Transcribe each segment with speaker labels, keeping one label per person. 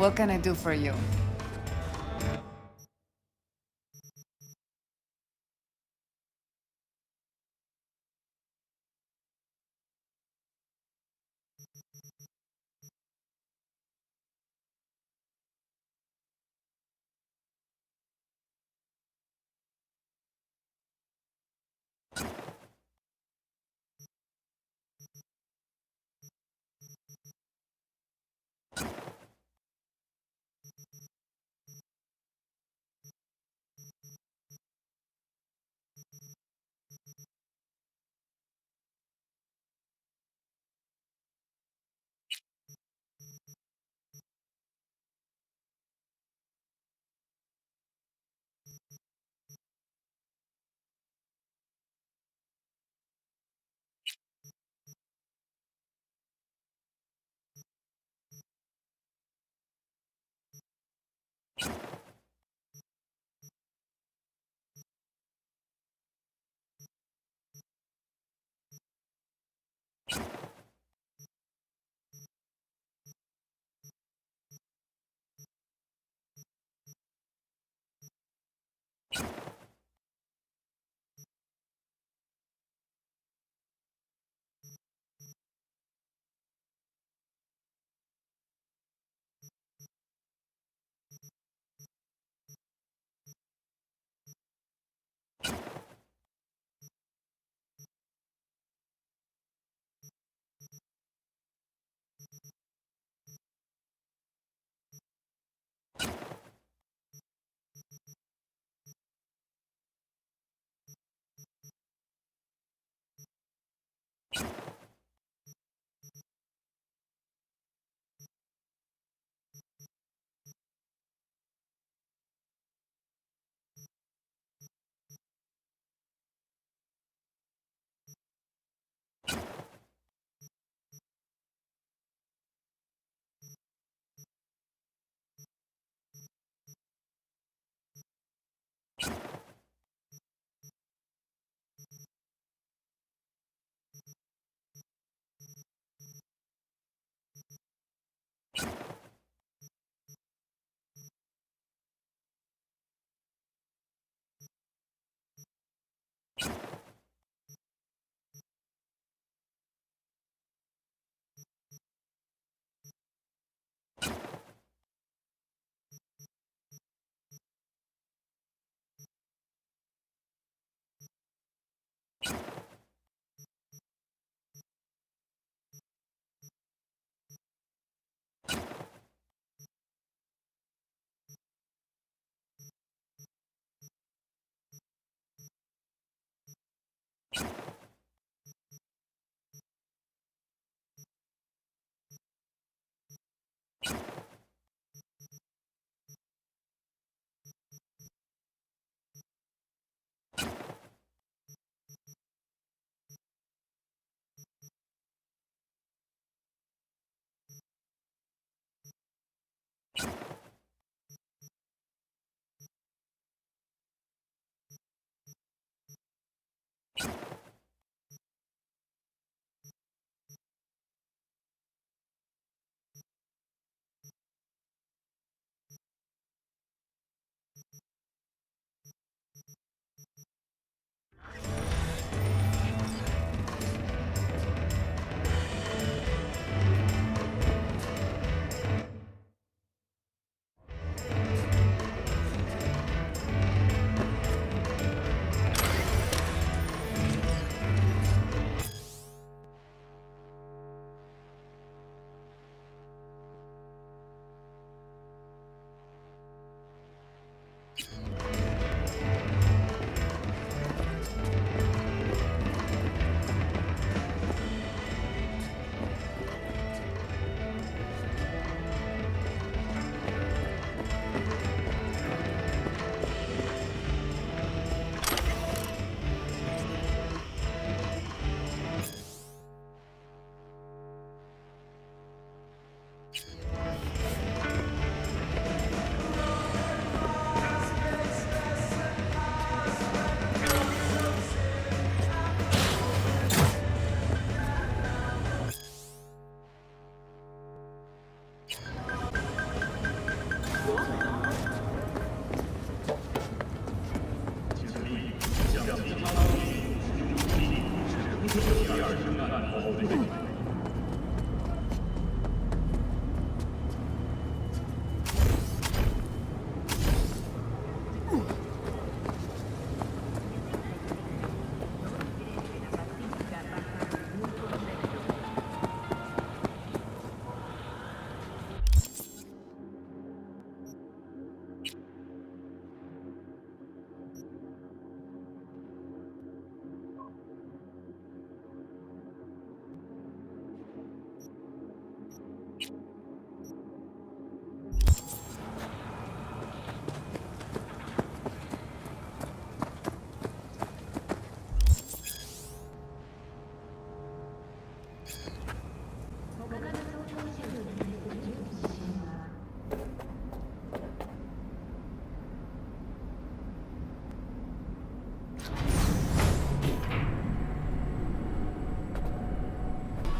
Speaker 1: What can I do for you?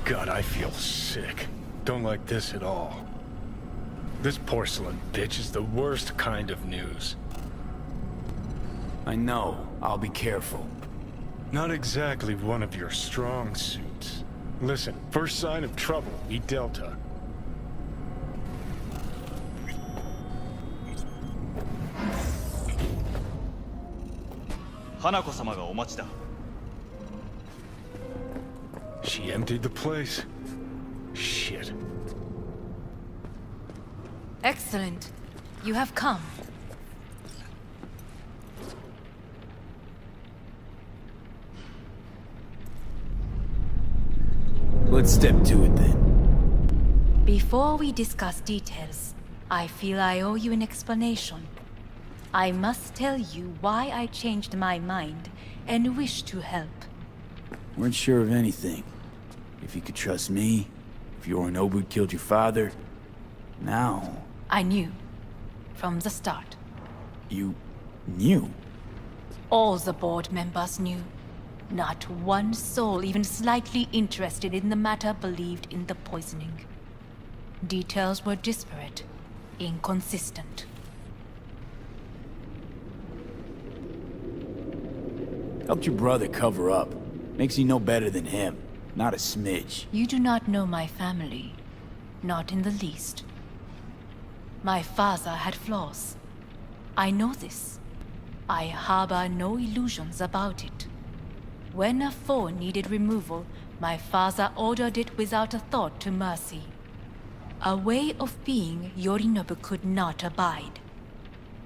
Speaker 1: God, I feel sick. Don't like this at all. This porcelain bitch is the worst kind of news.
Speaker 2: I know. I'll be careful.
Speaker 1: Not exactly one of your strong suits. Listen, first sign of trouble, meet Delta.
Speaker 3: Hanako-samaがお待ちだ。
Speaker 1: She emptied the place. Shit.
Speaker 4: Excellent. You have come.
Speaker 2: Let's step to it then.
Speaker 4: Before we discuss details, I feel I owe you an explanation. I must tell you why I changed my mind and wish to help.
Speaker 2: Weren't sure of anything. If you could trust me, if Yorinobu killed your father, now...
Speaker 4: I knew. From the start.
Speaker 2: You... knew?
Speaker 4: All the board members knew. Not one soul even slightly interested in the matter believed in the poisoning. Details were disparate, inconsistent.
Speaker 2: Helped your brother cover up. Makes you no better than him. Not a smidge.
Speaker 4: You do not know my family. Not in the least. My father had flaws. I know this. I harbor no illusions about it. When a foe needed removal, my father ordered it without a thought to mercy. A way of being Yorinobu could not abide.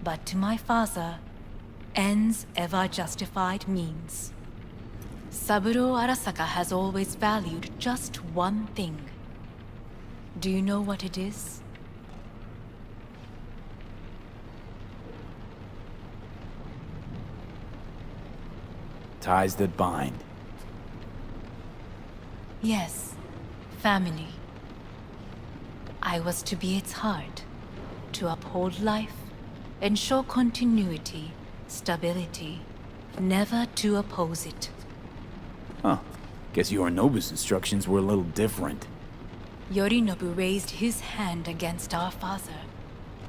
Speaker 4: But to my father, ends ever justified means. Saburo Arasaka has always valued just one thing. Do you know what it is?
Speaker 2: Ties that bind.
Speaker 4: Yes, family. I was to be its heart, to uphold life, ensure continuity, stability, never to oppose it.
Speaker 2: Huh. Guess Yorinobu's instructions were a little different.
Speaker 4: Yorinobu raised his hand against our father.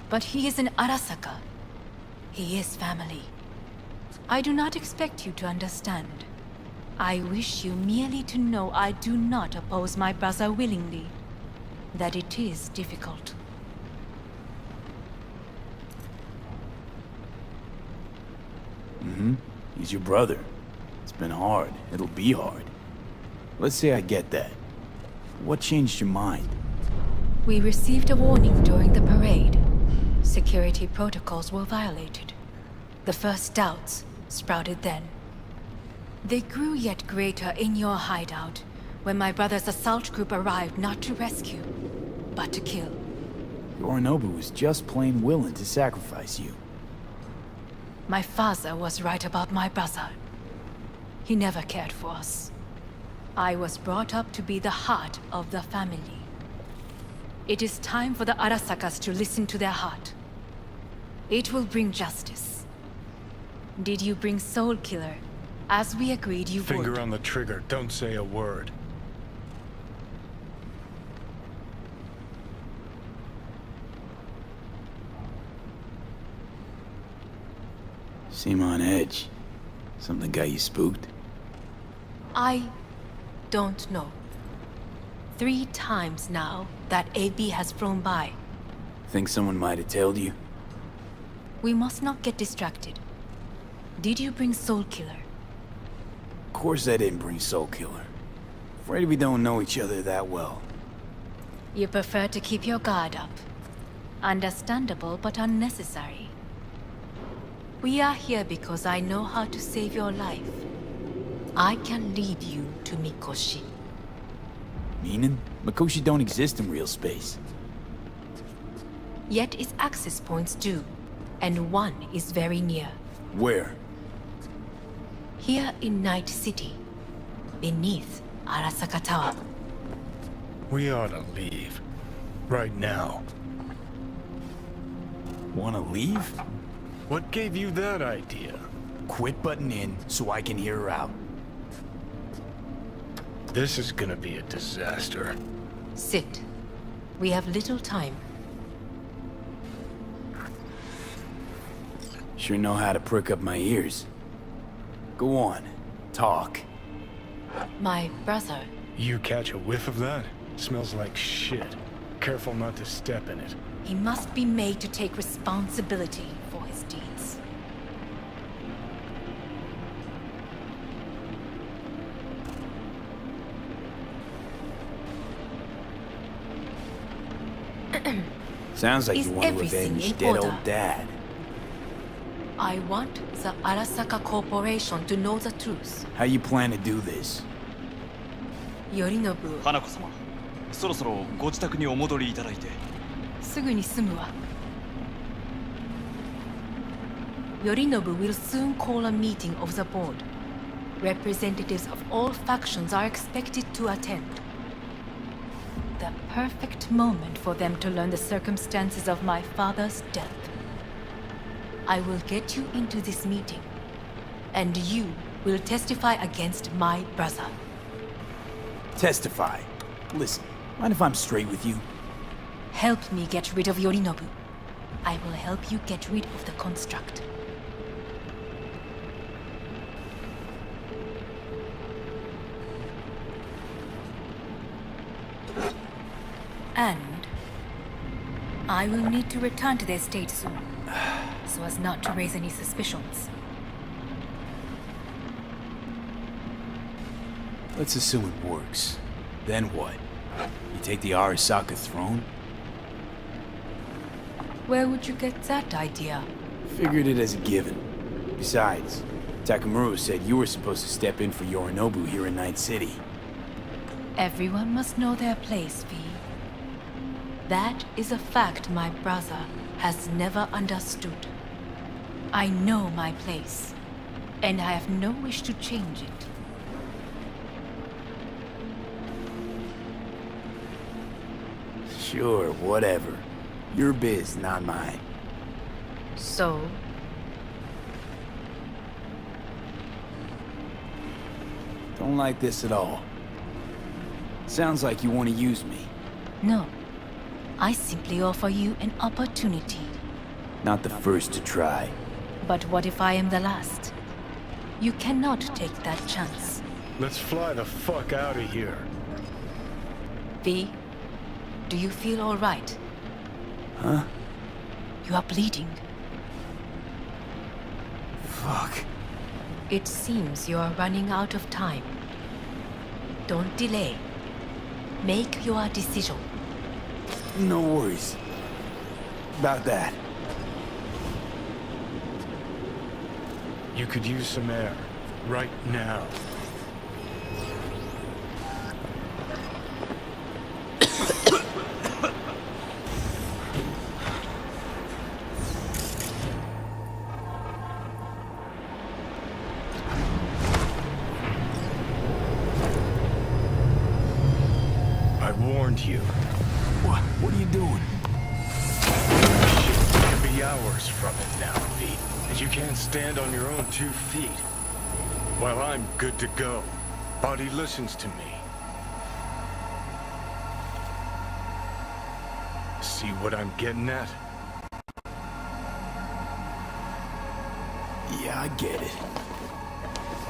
Speaker 4: But he is an Arasaka. He is family. I do not expect you to understand. I wish you merely to know I do not oppose my brother willingly. That it is difficult.
Speaker 2: Mm-hmm. He's your brother. It's been hard. It'll be hard. Let's say I get that. What changed your mind?
Speaker 4: We received a warning during the parade. Security protocols were violated. The first doubts sprouted then. They grew yet greater in your hideout, when my brother's assault group arrived not to rescue, but to kill.
Speaker 2: Yorinobu was just plain willing to sacrifice you.
Speaker 4: My father was right about my brother. He never cared for us. I was brought up to be the heart of the family. It is time for the Arasakas to listen to their heart. It will bring justice. Did you bring Soul Killer, as we agreed you would?
Speaker 1: Finger on the trigger, don't say a word.
Speaker 2: Seem on edge. Something got you spooked?
Speaker 4: I don't know. 3 times now that AB has flown by.
Speaker 2: Think someone might have told you?
Speaker 4: We must not get distracted. Did you bring Soul Killer?
Speaker 2: Of course I didn't bring Soul Killer. Afraid we don't know each other that well.
Speaker 4: You prefer to keep your guard up. Understandable but unnecessary. We are here because I know how to save your life. I can lead you to Mikoshi.
Speaker 2: Meaning? Mikoshi don't exist in real space.
Speaker 4: Yet its access points do, and one is very near.
Speaker 2: Where?
Speaker 4: Here in Night City, beneath Arasaka Tower.
Speaker 1: We ought to leave. Right now.
Speaker 2: Wanna leave?
Speaker 1: What gave you that idea?
Speaker 2: Quit butting in so I can hear her out.
Speaker 1: This is gonna be a disaster.
Speaker 4: Sit. We have little time.
Speaker 2: Sure know how to prick up my ears. Go on, talk.
Speaker 4: My brother.
Speaker 1: You catch a whiff of that? Smells like shit. Careful not to step in it.
Speaker 4: He must be made to take responsibility for his deeds.
Speaker 2: Sounds like
Speaker 4: Is
Speaker 2: you want to
Speaker 4: everything
Speaker 2: avenge
Speaker 4: in
Speaker 2: dead
Speaker 4: order?
Speaker 2: old dad.
Speaker 4: I want the Arasaka Corporation to know the truth.
Speaker 2: How you plan to do this?
Speaker 4: Yorinobu,
Speaker 3: 花子様、そろそろご自宅にお戻りいただいて。
Speaker 4: すぐに済むわ。Yorinobu will soon call a meeting of the board. Representatives of all factions are expected to attend. The perfect moment for them to learn the circumstances of my father's death. I will get you into this meeting, and you will testify against my brother.
Speaker 2: Testify. Listen, mind if I'm straight with you?
Speaker 4: Help me get rid of Yorinobu. I will help you get rid of the construct. And I will need to return to the estate soon, so as not to raise any suspicions.
Speaker 2: Let's assume it works. Then what? You take the Arasaka throne?
Speaker 4: Where would you get that idea?
Speaker 2: Figured it as a given. Besides, Takamura said you were supposed to step in for Yorinobu here in Night City.
Speaker 4: Everyone must know their place, V. That is a fact my brother has never understood. I know my place, and I have no wish to change it.
Speaker 2: Sure, whatever. Your biz, not mine.
Speaker 4: So,
Speaker 2: Don't like this at all. Sounds like you want to use me.
Speaker 4: no. I simply offer you an opportunity.
Speaker 2: Not the first to try.
Speaker 4: But what if I am the last? You cannot take that chance.
Speaker 1: Let's fly the fuck out of here.
Speaker 4: V, do you feel all right?
Speaker 2: Huh?
Speaker 4: You are bleeding.
Speaker 2: Fuck.
Speaker 4: It seems you are running out of time. Don't delay. Make your decision.
Speaker 2: No worries. About that.
Speaker 1: You could use some air. Right now. I warned you.
Speaker 2: What are you doing?
Speaker 1: Shit can be hours from it now, V. And you can't stand on your own 2 feet. Well, I'm good to go. Body listens to me. See what I'm getting at?
Speaker 2: Yeah, I get it.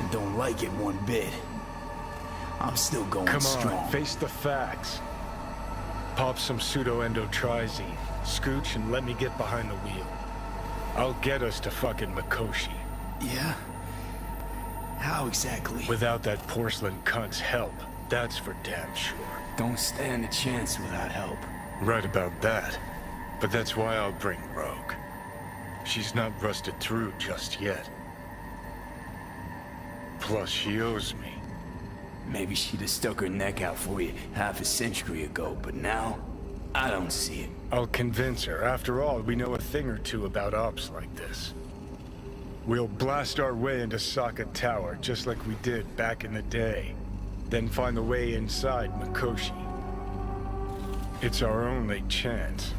Speaker 2: And don't like it one bit. I'm still going
Speaker 1: Come
Speaker 2: strong.
Speaker 1: on, face the facts. Pop some pseudo-endotrizine, scooch, and let me get behind the wheel. I'll get us to fucking Mikoshi.
Speaker 2: Yeah? How exactly?
Speaker 1: Without that porcelain cunt's help, that's for damn sure.
Speaker 2: Don't stand a chance without help.
Speaker 1: Right about that. But that's why I'll bring Rogue. She's not rusted through just yet. Plus, she owes me.
Speaker 2: Maybe she'd have stuck her neck out for you half a century ago, but now, I don't see it.
Speaker 1: I'll convince her. After all, we know a thing or two about ops like this. We'll blast our way into Saka Tower, just like we did back in the day. Then find the way inside Mikoshi. It's our only chance.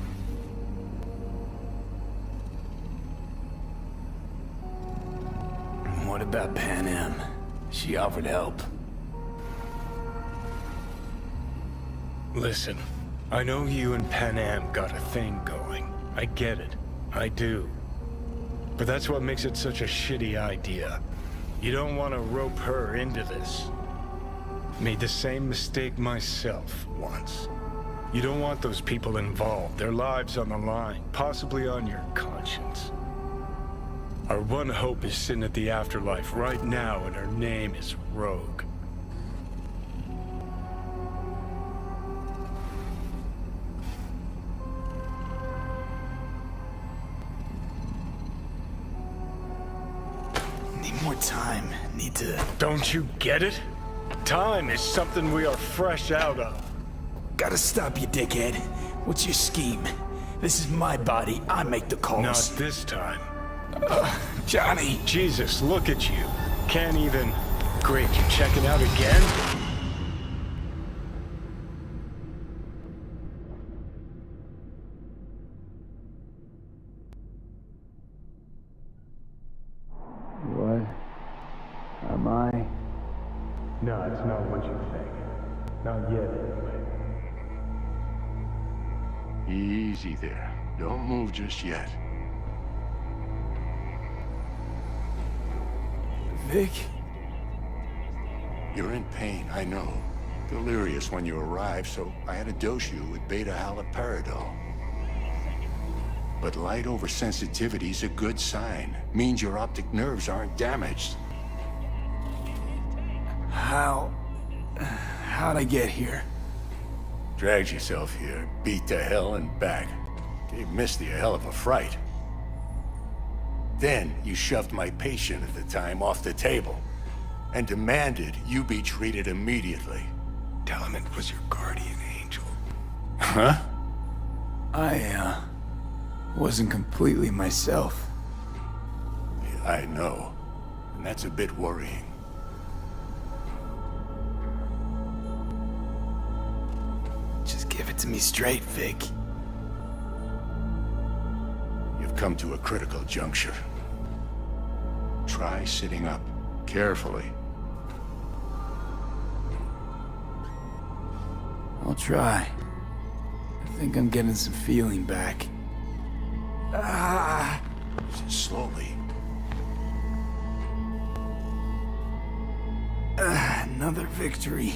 Speaker 2: What about Pan Am? She offered help.
Speaker 1: Listen, I know you and Pan Am got a thing going. I get it. I do. But that's what makes it such a shitty idea. You don't want to rope her into this. Made the same mistake myself once. You don't want those people involved, their lives on the line, possibly on your conscience. Our one hope is sitting at the afterlife right now, and her name is Rogue.
Speaker 2: Need more time. Need to...
Speaker 1: Don't you get it? Time is something we are fresh out of.
Speaker 2: Gotta stop you, dickhead. What's your scheme? This is my body. I make the calls.
Speaker 1: Not this time.
Speaker 2: Johnny!
Speaker 1: Jesus, look at you. Can't even... Great, you checking out again?
Speaker 2: What am I?
Speaker 1: No, it's not what you think. Not yet, anyway.
Speaker 5: Easy there. Don't move just yet.
Speaker 2: Vic?
Speaker 5: You're in pain, I know. Delirious when you arrived, so I had to dose you with beta-haloperidol. But light oversensitivity's a good sign. Means your optic nerves aren't damaged.
Speaker 2: How'd I get here?
Speaker 5: Dragged yourself here, beat to hell and back. Gave Misty a hell of a fright. Then you shoved my patient at the time off the table and demanded you be treated immediately.
Speaker 1: Tell him it was your guardian angel.
Speaker 5: Huh?
Speaker 2: I, wasn't completely myself.
Speaker 5: I know. And that's a bit worrying.
Speaker 2: Just give it to me straight, Vic.
Speaker 5: You've come to a critical juncture. Try sitting up, carefully.
Speaker 2: I'll try. I think I'm getting some feeling back.
Speaker 5: Slowly.
Speaker 2: Another victory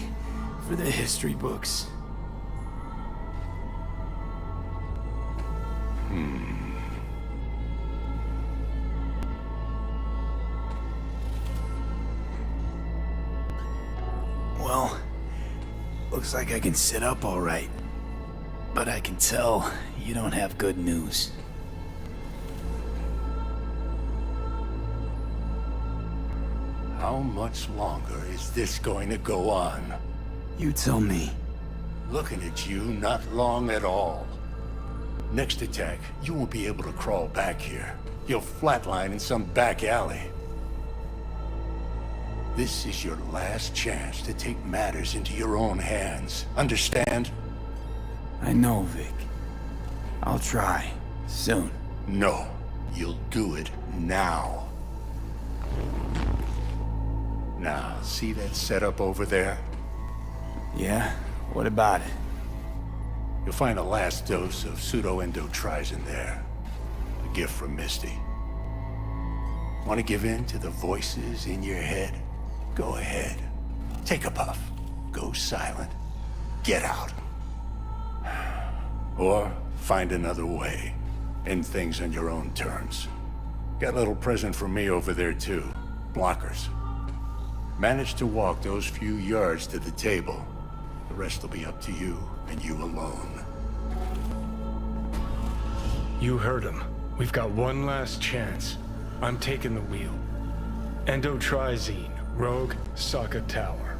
Speaker 2: for the history books. Well, looks like I can sit up all right. But I can tell you don't have good news.
Speaker 5: How much longer is this going to go on?
Speaker 2: You tell me.
Speaker 5: Looking at you, not long at all. Next attack, you won't be able to crawl back here. You'll flatline in some back alley. This is your last chance to take matters into your own hands. Understand?
Speaker 2: I know, Vic. I'll try. Soon.
Speaker 5: No. You'll do it now. Now, see that setup over there?
Speaker 2: Yeah? What about it?
Speaker 5: You'll find a last dose of pseudo-endotrizin there. A gift from Misty. Want to give in to the voices in your head? Go ahead. Take a puff. Go silent. Get out. Or find another way. End things on your own terms. Got a little present from me over there too. Blockers. Manage to walk those few yards to the table. The rest will be up to you, and you alone.
Speaker 1: You heard him. We've got one last chance. I'm taking the wheel. Endotrizine, Rogue, Saka Tower.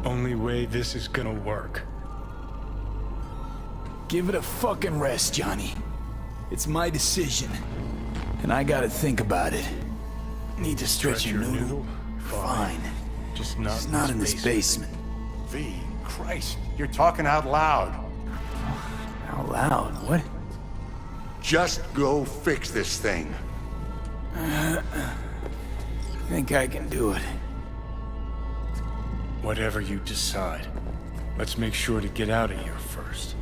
Speaker 1: Only way this is gonna work.
Speaker 2: Give it a fucking rest, Johnny. It's my decision. And I gotta think about it. Need to stretch your noodle? Fine.
Speaker 1: Just
Speaker 2: It's
Speaker 1: not,
Speaker 2: not in this basement.
Speaker 5: V, Christ, you're talking out loud.
Speaker 2: Out loud? What?
Speaker 5: Just go fix this thing.
Speaker 2: I think I can do it.
Speaker 1: Whatever you decide. Let's make sure to get out of here first.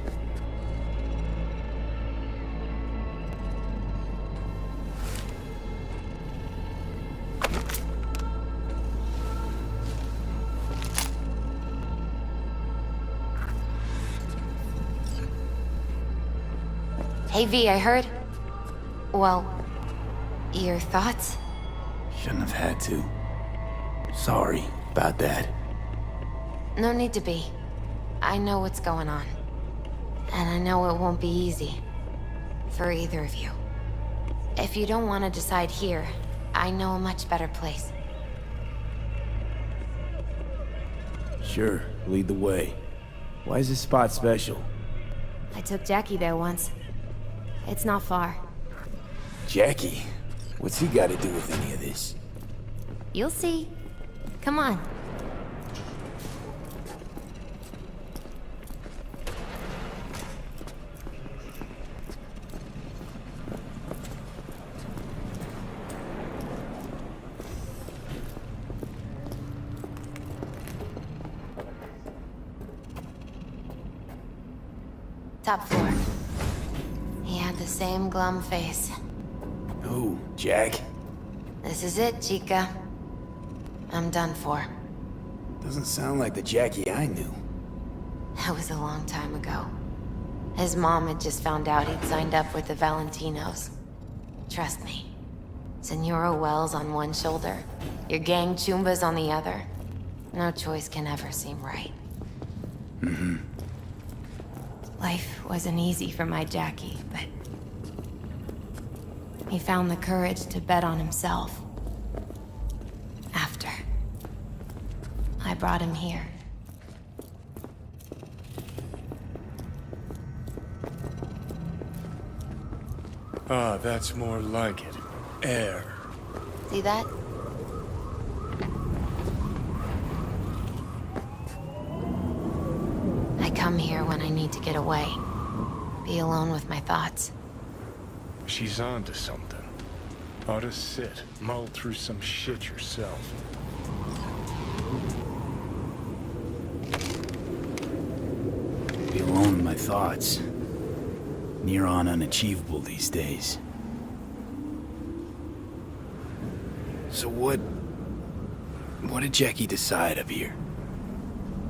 Speaker 6: Hey V, I heard. Well, your thoughts?
Speaker 2: Shouldn't have had to. Sorry about that.
Speaker 6: No need to be. I know what's going on. And I know it won't be easy. For either of you. If you don't want to decide here, I know a much better place.
Speaker 2: Sure, lead the way. Why is this spot special?
Speaker 6: I took Jackie there once. It's not far.
Speaker 2: Jackie? What's he got to do with any of this?
Speaker 6: You'll see. Come on. Top floor. He had the same glum face.
Speaker 2: Who? Jack?
Speaker 6: This is it, Chica. I'm done for.
Speaker 2: Doesn't sound like the Jackie I knew.
Speaker 6: That was a long time ago. His mom had just found out he'd signed up with the Valentinos. Trust me. Senora Wells on one shoulder, your gang Chumbas on the other. No choice can ever seem right.
Speaker 2: Mm-hmm.
Speaker 6: Life wasn't easy for my Jackie, but he found the courage to bet on himself. After I brought him here.
Speaker 1: Ah, that's more like it. Air.
Speaker 6: See that? I come here when I need to get away. Be alone with my thoughts.
Speaker 1: She's onto something. Ought to sit, mull through some shit yourself.
Speaker 2: Be alone with my thoughts. Near on unachievable these days. So what did Jackie decide up here?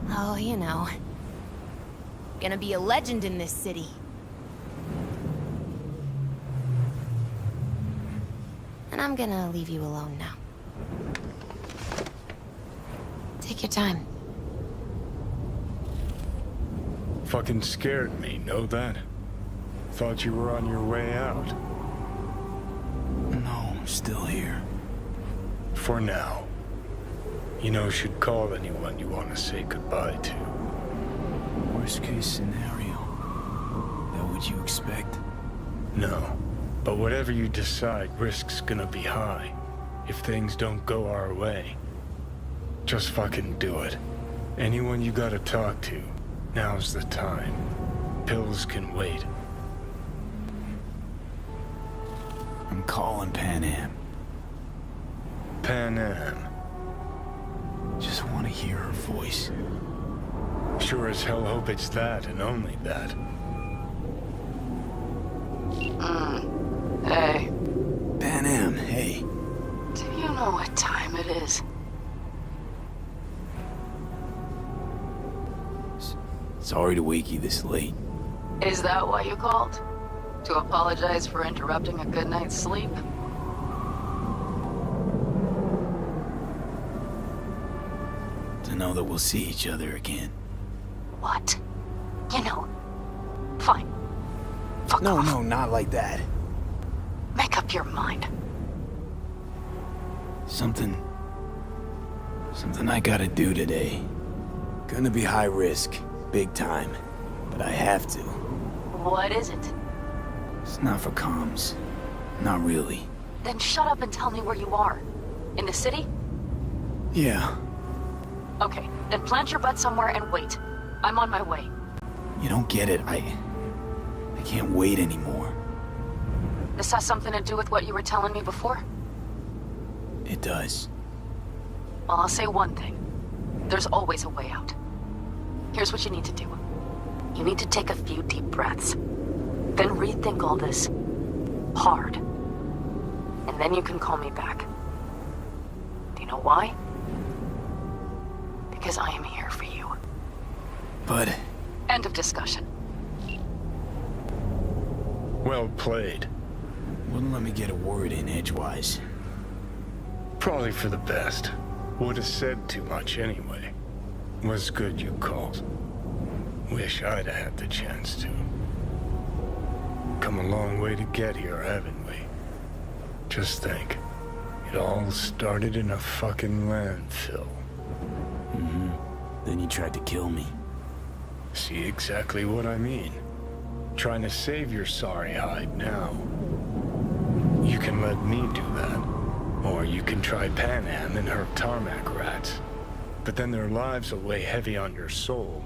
Speaker 6: Oh, you know. Gonna be a legend in this city. And I'm gonna leave you alone now. Take your time.
Speaker 1: Fucking scared me, know that? Thought you were on your way out.
Speaker 2: No, I'm still here.
Speaker 1: For now. You know, should call anyone you want to say goodbye to.
Speaker 2: Worst case scenario. That what you expect?
Speaker 1: No. But whatever you decide, risk's gonna be high. If things don't go our way. Just fucking do it. Anyone you gotta talk to, now's the time. Pills can wait.
Speaker 2: I'm calling Pan Am.
Speaker 1: Pan Am.
Speaker 2: Just want to hear her voice.
Speaker 1: Sure as hell hope it's that and only that.
Speaker 7: Hey,
Speaker 2: Pan Am, hey.
Speaker 7: do you know what time it is?
Speaker 2: Sorry to wake you this late.
Speaker 7: Is that why you called? To apologize for interrupting a good night's sleep?
Speaker 2: To know that we'll see each other again.
Speaker 7: What? You know, fine. Fuck
Speaker 2: No,
Speaker 7: off.
Speaker 2: no, not like that.
Speaker 7: Make up your mind.
Speaker 2: Something I gotta do today. Gonna be high risk, big time, but I have to.
Speaker 7: What is it?
Speaker 2: It's not for comms. Not really.
Speaker 7: Then shut up and tell me where you are. In the city?
Speaker 2: Yeah,
Speaker 7: Okay, then plant your butt somewhere and wait. I'm on my way.
Speaker 2: you don't get it. I can't wait anymore.
Speaker 7: This has something to do with what you were telling me before?
Speaker 2: It does.
Speaker 7: Well, I'll say one thing. There's always a way out. Here's what you need to do. You need to take a few deep breaths. Then rethink all this. Hard. And then you can call me back. Do you know why? Because I am here for you.
Speaker 2: But...
Speaker 7: End of discussion.
Speaker 1: Well played.
Speaker 2: wouldn't let me get a word in edgewise.
Speaker 1: Probably for the best. Would have said too much anyway. Was good you called. Wish I'd had the chance to. Come a long way to get here, haven't we? Just think. It all started in a fucking landfill.
Speaker 2: Mm-hmm. Then you tried to kill me.
Speaker 1: See exactly what I mean. Trying to save your sorry hide now. You can let me do that. Or you can try Panam and her tarmac rats. But then their lives will weigh heavy on your soul.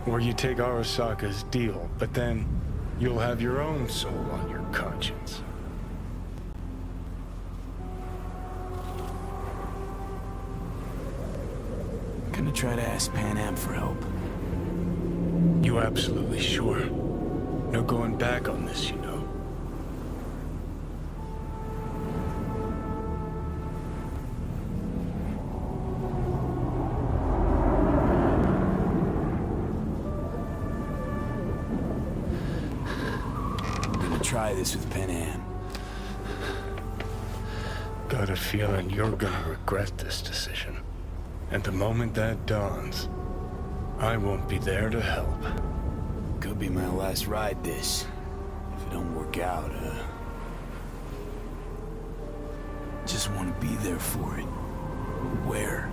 Speaker 1: Or you take Arasaka's deal, but then you'll have your own soul on your conscience.
Speaker 2: Gonna try to ask Panam for help.
Speaker 1: You absolutely sure? No going back on this, you know.
Speaker 2: Try this with Panam.
Speaker 1: Got a feeling you're gonna regret this decision. And the moment that dawns, I won't be there to help.
Speaker 2: Could be my last ride this. If it don't work out, just want to be there for it. Where?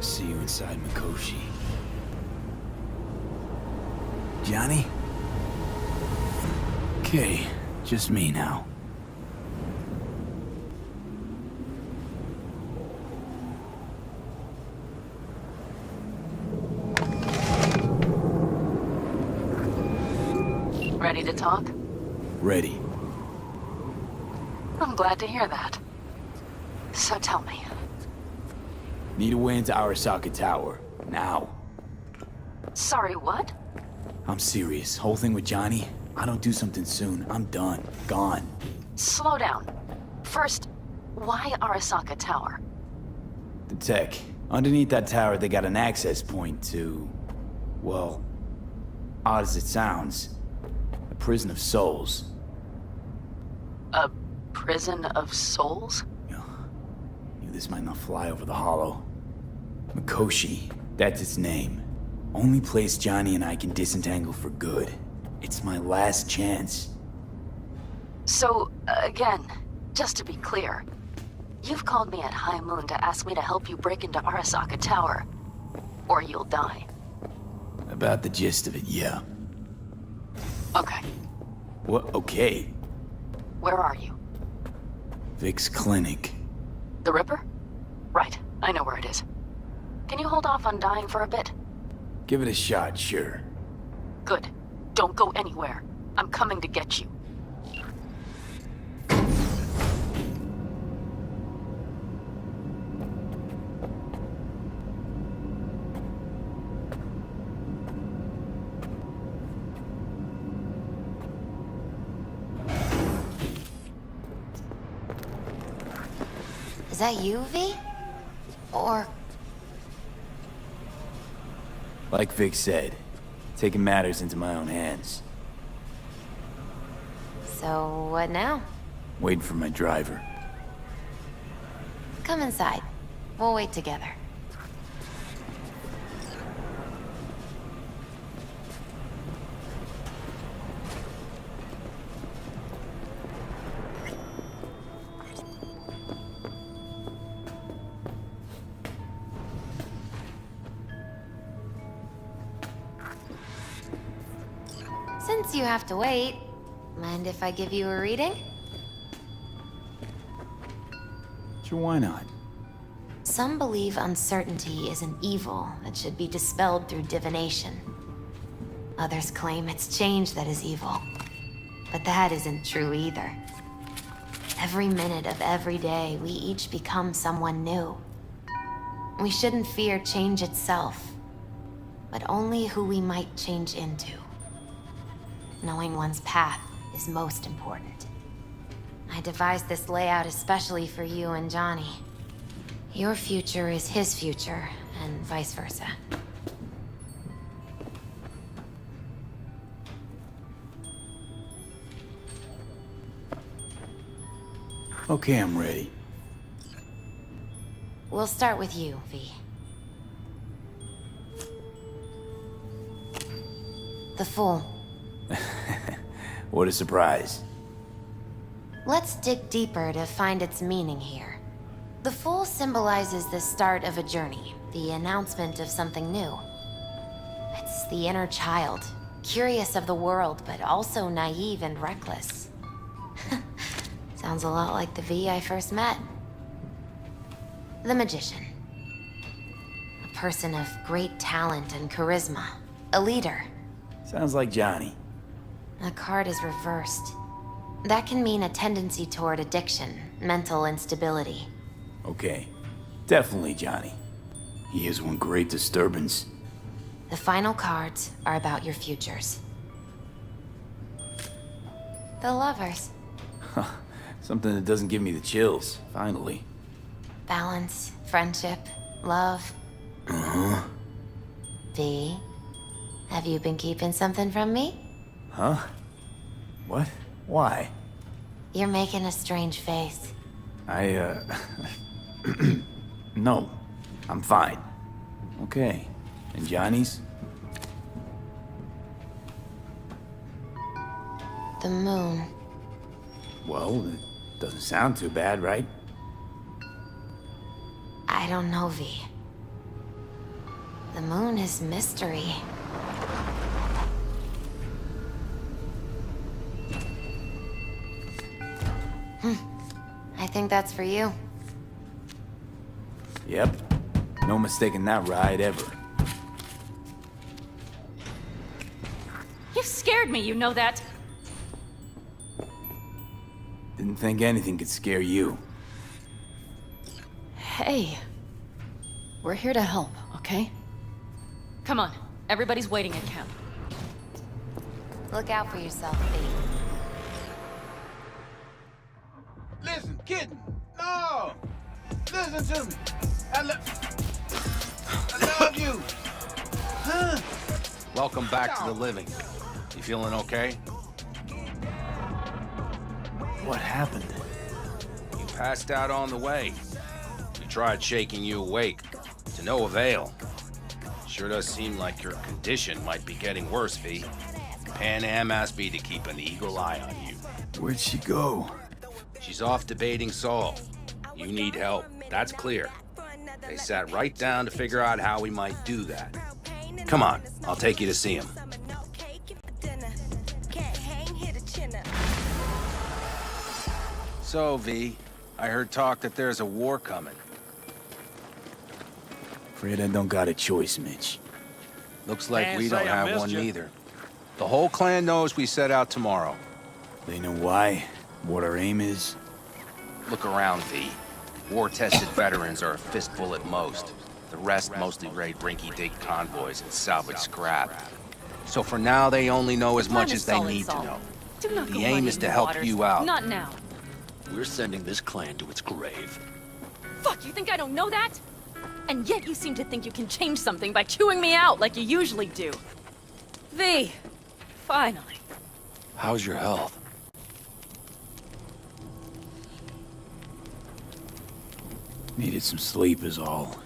Speaker 2: See you inside Mikoshi. Johnny? Okay, just me now.
Speaker 7: Ready to talk?
Speaker 2: Ready.
Speaker 7: I'm glad to hear that. So tell me.
Speaker 2: Need a way into Arasaka Tower. Now.
Speaker 7: Sorry, what?
Speaker 2: I'm serious. Whole thing with Johnny, I don't do something soon, I'm done. Gone.
Speaker 7: Slow down. First, why Arasaka Tower?
Speaker 2: The tech. Underneath that tower, they got an access point to... well, odd as it sounds, a prison of souls.
Speaker 7: A prison of souls?
Speaker 2: Knew this might not fly over the hollow. Mikoshi, that's its name. Only place Johnny and I can disentangle for good. It's my last chance.
Speaker 7: So, again, just to be clear, you've called me at High Moon to ask me to help you break into Arasaka Tower, or you'll die.
Speaker 2: About the gist of it, yeah.
Speaker 7: Okay.
Speaker 2: What? Okay.
Speaker 7: Where are you?
Speaker 2: Vic's clinic.
Speaker 7: The Ripper? Right, I know where it is. Can you hold off on dying for a bit?
Speaker 2: Give it a shot, sure.
Speaker 7: Good. Don't go anywhere. I'm coming to get you.
Speaker 6: Is that you, V? Or...
Speaker 2: Like Vic said, taking matters into my own hands.
Speaker 6: So, what now?
Speaker 2: Waiting for my driver.
Speaker 6: Come inside. We'll wait together. Since you have to wait, mind if I give you a reading?
Speaker 2: Sure, why not?
Speaker 6: Some believe uncertainty is an evil that should be dispelled through divination. Others claim it's change that is evil. But that isn't true either. Every minute of every day, we each become someone new. We shouldn't fear change itself, but only who we might change into. Knowing one's path is most important. I devised this layout especially for you and Johnny. Your future is his future, and vice versa.
Speaker 2: Okay, I'm ready.
Speaker 6: We'll start with you, V. The Fool.
Speaker 2: What a surprise.
Speaker 6: Let's dig deeper to find its meaning here. The Fool symbolizes the start of a journey, the announcement of something new. It's the inner child, curious of the world, but also naive and reckless. Sounds a lot like the V I first met. The Magician. A person of great talent and charisma. A leader.
Speaker 2: Sounds like Johnny.
Speaker 6: The card is reversed. That can mean a tendency toward addiction, mental instability.
Speaker 2: Okay, definitely Johnny. He is one great disturbance.
Speaker 6: The final cards are about your futures. The Lovers.
Speaker 2: Something that doesn't give me the chills, finally.
Speaker 6: Balance, friendship, love.
Speaker 2: Uh-huh.
Speaker 6: V, have you been keeping something from me?
Speaker 2: Huh? What? Why?
Speaker 6: You're making a strange face.
Speaker 2: No. I'm fine. Okay. And Johnny's?
Speaker 6: The moon.
Speaker 2: Well, it doesn't sound too bad, right?
Speaker 6: I don't know, V. The moon is mystery. I think that's for you.
Speaker 2: Yep. No mistaking that ride ever.
Speaker 4: You scared me, you know that.
Speaker 2: Didn't think anything could scare you.
Speaker 8: Hey. We're here to help, okay?
Speaker 4: Come on, everybody's waiting at camp.
Speaker 6: Look out for yourself, V.
Speaker 9: Listen, kitten. No. Listen to me. I love you. Huh?
Speaker 10: Welcome back to the living. You feeling okay?
Speaker 2: What happened?
Speaker 10: You passed out on the way. We tried shaking you awake. To no avail. Sure does seem like your condition might be getting worse, V. Pan Am asked me to keep an eagle eye on you.
Speaker 2: Where'd she go?
Speaker 10: She's off debating Saul. You need help. That's clear. They sat right down to figure out how we might do that. Come on, I'll take you to see him. So, V, I heard talk that there's a war coming.
Speaker 2: Afraid I don't got a choice, Mitch.
Speaker 10: Looks like we don't have one neither. The whole clan knows we set out tomorrow.
Speaker 2: They know why, what our aim is.
Speaker 10: Look around, V. War-tested veterans are a fistful at most. The rest mostly raid rinky-dink convoys and salvage scrap. So for now, they only know as much as they need to know. The aim is to help you out.
Speaker 4: Not now.
Speaker 11: We're sending this clan to its grave.
Speaker 4: Fuck, you think I don't know that? And yet you seem to think you can change something by chewing me out like you usually do. V, finally.
Speaker 11: How's your health?
Speaker 2: Needed some sleep is all.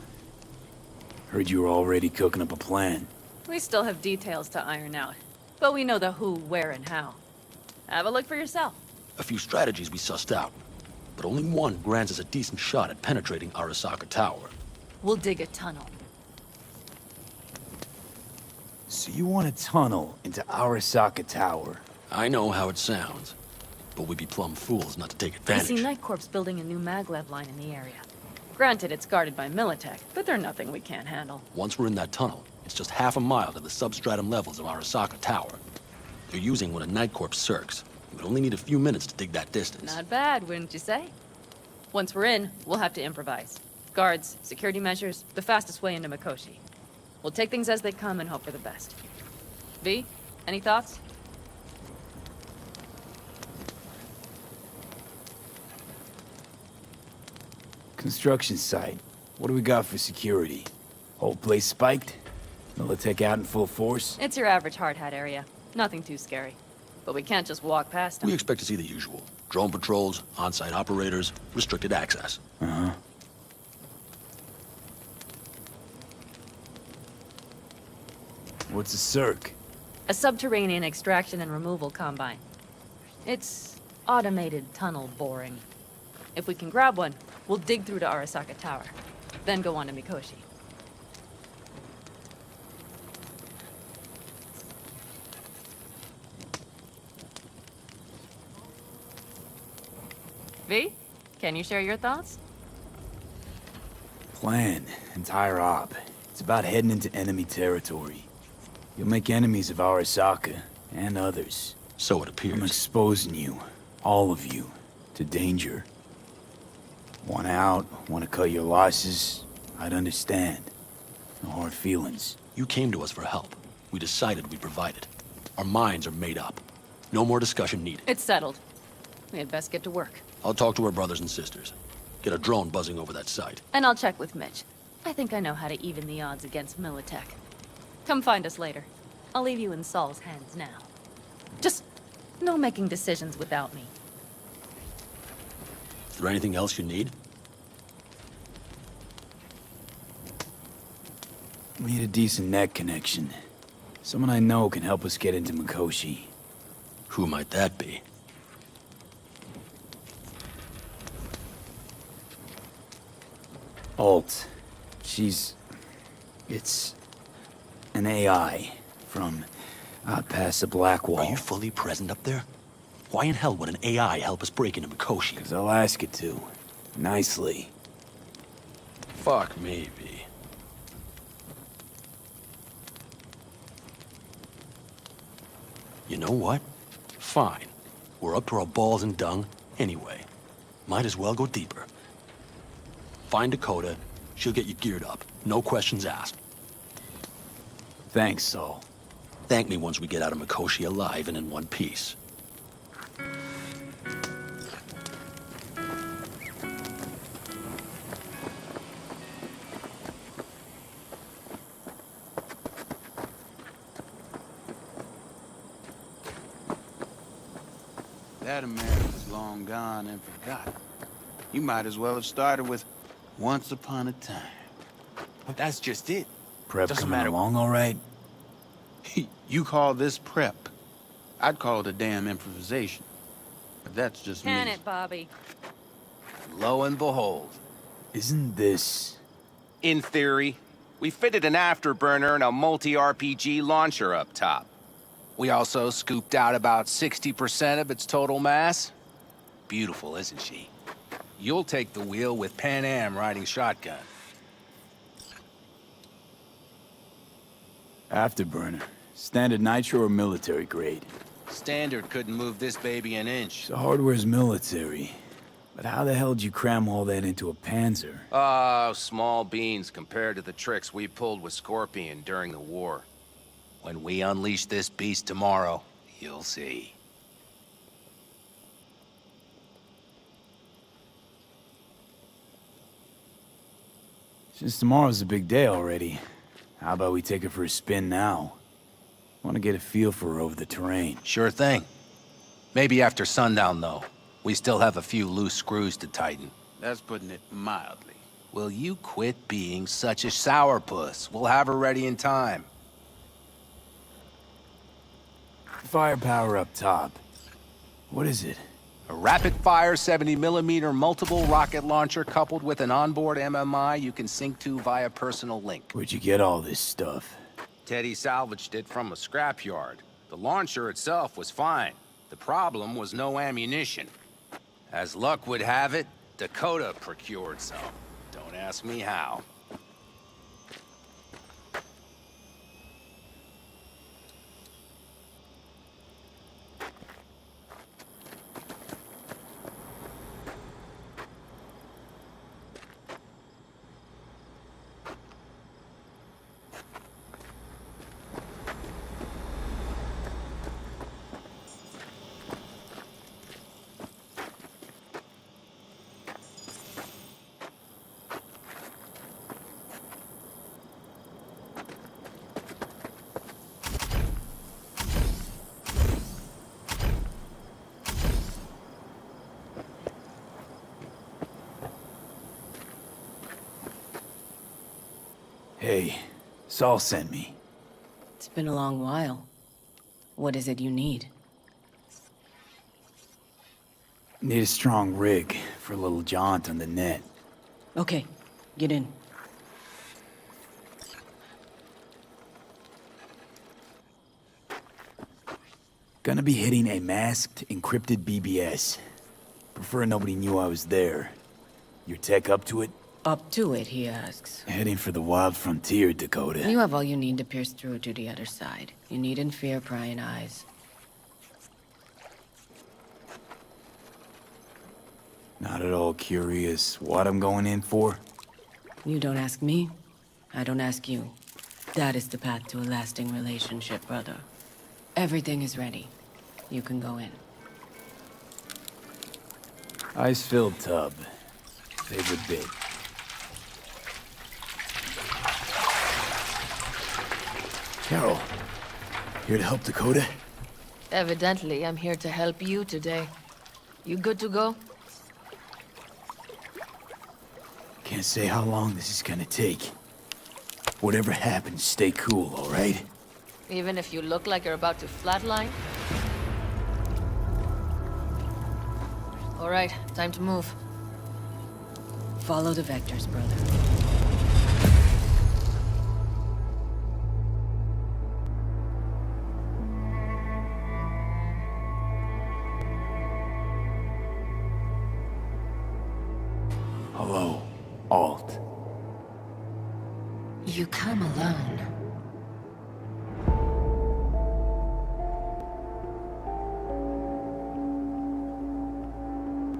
Speaker 2: Heard you were already cooking up a plan.
Speaker 4: We still have details to iron out, but we know the who, where, and how. Have a look for yourself.
Speaker 11: A few strategies we sussed out, but only one grants us a decent shot at penetrating Arasaka Tower.
Speaker 4: We'll dig a tunnel.
Speaker 2: So you want a tunnel into Arasaka Tower?
Speaker 11: I know how it sounds, but we'd be plumb fools not to take
Speaker 4: I
Speaker 11: advantage.
Speaker 4: see Night Corps building a new maglev line in the area. Granted, it's guarded by Militech, but they're nothing we can't handle.
Speaker 11: Once we're in that tunnel, It's just half a mile to the substratum levels of Arasaka Tower. You're using one of Night Corp's circs. You would only need a few minutes to dig that distance.
Speaker 12: Not bad, wouldn't you say? Once we're in, we'll have to improvise. Guards, security measures, the fastest way into Mikoshi. We'll take things as they come and hope for the best. V, any thoughts?
Speaker 2: Construction site. What do we got for security? Whole place spiked? Militech out in full force?
Speaker 12: It's your average hard hat area. Nothing too scary. But we can't just walk past them.
Speaker 11: We expect to see the usual. Drone patrols, on-site operators, restricted access.
Speaker 2: Uh-huh. What's a circ?
Speaker 12: A subterranean extraction and removal combine. It's automated tunnel boring. If we can grab one, we'll dig through to Arasaka Tower, then go on to Mikoshi. V, can you share your thoughts?
Speaker 2: Plan. Entire op. It's about heading into enemy territory. You'll make enemies of Arasaka, and others.
Speaker 11: So it appears.
Speaker 2: I'm exposing you, all of you, to danger. Want out, want to cut your losses, I'd understand. No hard feelings.
Speaker 11: You came to us for help. We decided we'd provide it. Our minds are made up. No more discussion needed.
Speaker 12: It's settled. We had best get to work.
Speaker 11: I'll talk to our brothers and sisters. Get a drone buzzing over that site.
Speaker 12: And I'll check with Mitch. I think I know how to even the odds against Militech. Come find us later. I'll leave you in Saul's hands now. Just no making decisions without me.
Speaker 11: Is there anything else you need?
Speaker 2: We need a decent net connection. Someone I know can help us get into Mikoshi.
Speaker 11: Who might that be?
Speaker 2: Alt. It's an AI from out past the Black Wall.
Speaker 11: Are you fully present up there? Why in hell would an AI help us break into Mikoshi?
Speaker 2: 'Cause I'll ask it to. Nicely.
Speaker 11: Fuck me, V. You know what? Fine. We're up to our balls in dung anyway. Might as well go deeper. Find Dakota. She'll get you geared up. No questions asked.
Speaker 2: Thanks, Saul.
Speaker 11: Thank me once we get out of Mikoshi alive and in one piece.
Speaker 9: That America's long gone and forgotten. You might as well have started with Once Upon a Time.
Speaker 5: But that's just it.
Speaker 2: Prep
Speaker 5: Doesn't
Speaker 2: coming
Speaker 5: matter.
Speaker 2: along all right?
Speaker 9: You call this prep. I'd call it a damn improvisation. But that's just me.
Speaker 12: Can it, Bobby?
Speaker 10: Lo and behold.
Speaker 2: Isn't this...
Speaker 10: In theory, we fitted an afterburner and a multi-RPG launcher up top. We also scooped out about 60% of its total mass. Beautiful, isn't she? You'll take the wheel with Pan Am riding shotgun.
Speaker 2: Afterburner. Standard nitro or military grade?
Speaker 10: Standard couldn't move this baby an inch.
Speaker 2: So hardware's military. But how the hell did you cram all that into a Panzer?
Speaker 10: Oh, small beans compared to the tricks we pulled with Scorpion during the war. When we unleash this beast tomorrow, you'll see.
Speaker 2: Since tomorrow's a big day already, how about we take her for a spin now? Want to get a feel for her over the terrain.
Speaker 10: Sure thing. Maybe after sundown, though. We still have a few loose screws to tighten.
Speaker 9: That's putting it mildly.
Speaker 10: Will you quit being such a sourpuss? We'll have her ready in time.
Speaker 2: Firepower up top. What is it?
Speaker 10: A rapid-fire 70mm multiple rocket launcher coupled with an onboard MMI you can sync to via personal link.
Speaker 2: Where'd you get all this stuff?
Speaker 10: Teddy salvaged it from a scrapyard. The launcher itself was fine. The problem was no ammunition. As luck would have it, Dakota procured some. Don't ask me how.
Speaker 2: Hey, Saul sent me.
Speaker 8: It's been a long while. What is it you need?
Speaker 2: Need a strong rig for a little jaunt on the net.
Speaker 8: Okay, get in.
Speaker 2: Gonna be hitting a masked, encrypted BBS. Prefer nobody knew I was there. Your tech up to it?
Speaker 8: Up to it, he asks.
Speaker 2: Heading for the wild frontier, Dakota.
Speaker 8: You have all you need to pierce through to the other side. You needn't fear prying eyes.
Speaker 2: Not at all curious what I'm going in for?
Speaker 8: You don't ask me, I don't ask you. That is the path to a lasting relationship, brother. Everything is ready. You can go in.
Speaker 2: Ice-filled tub. Favorite bit. Carol, here to help Dakota?
Speaker 13: Evidently, I'm here to help you today. You good to go?
Speaker 2: Can't say how long this is gonna take. Whatever happens, stay cool, all right?
Speaker 13: Even if you look like you're about to flatline? All right, time to move.
Speaker 8: Follow the vectors, brother.
Speaker 2: Hello, Alt.
Speaker 6: You come alone.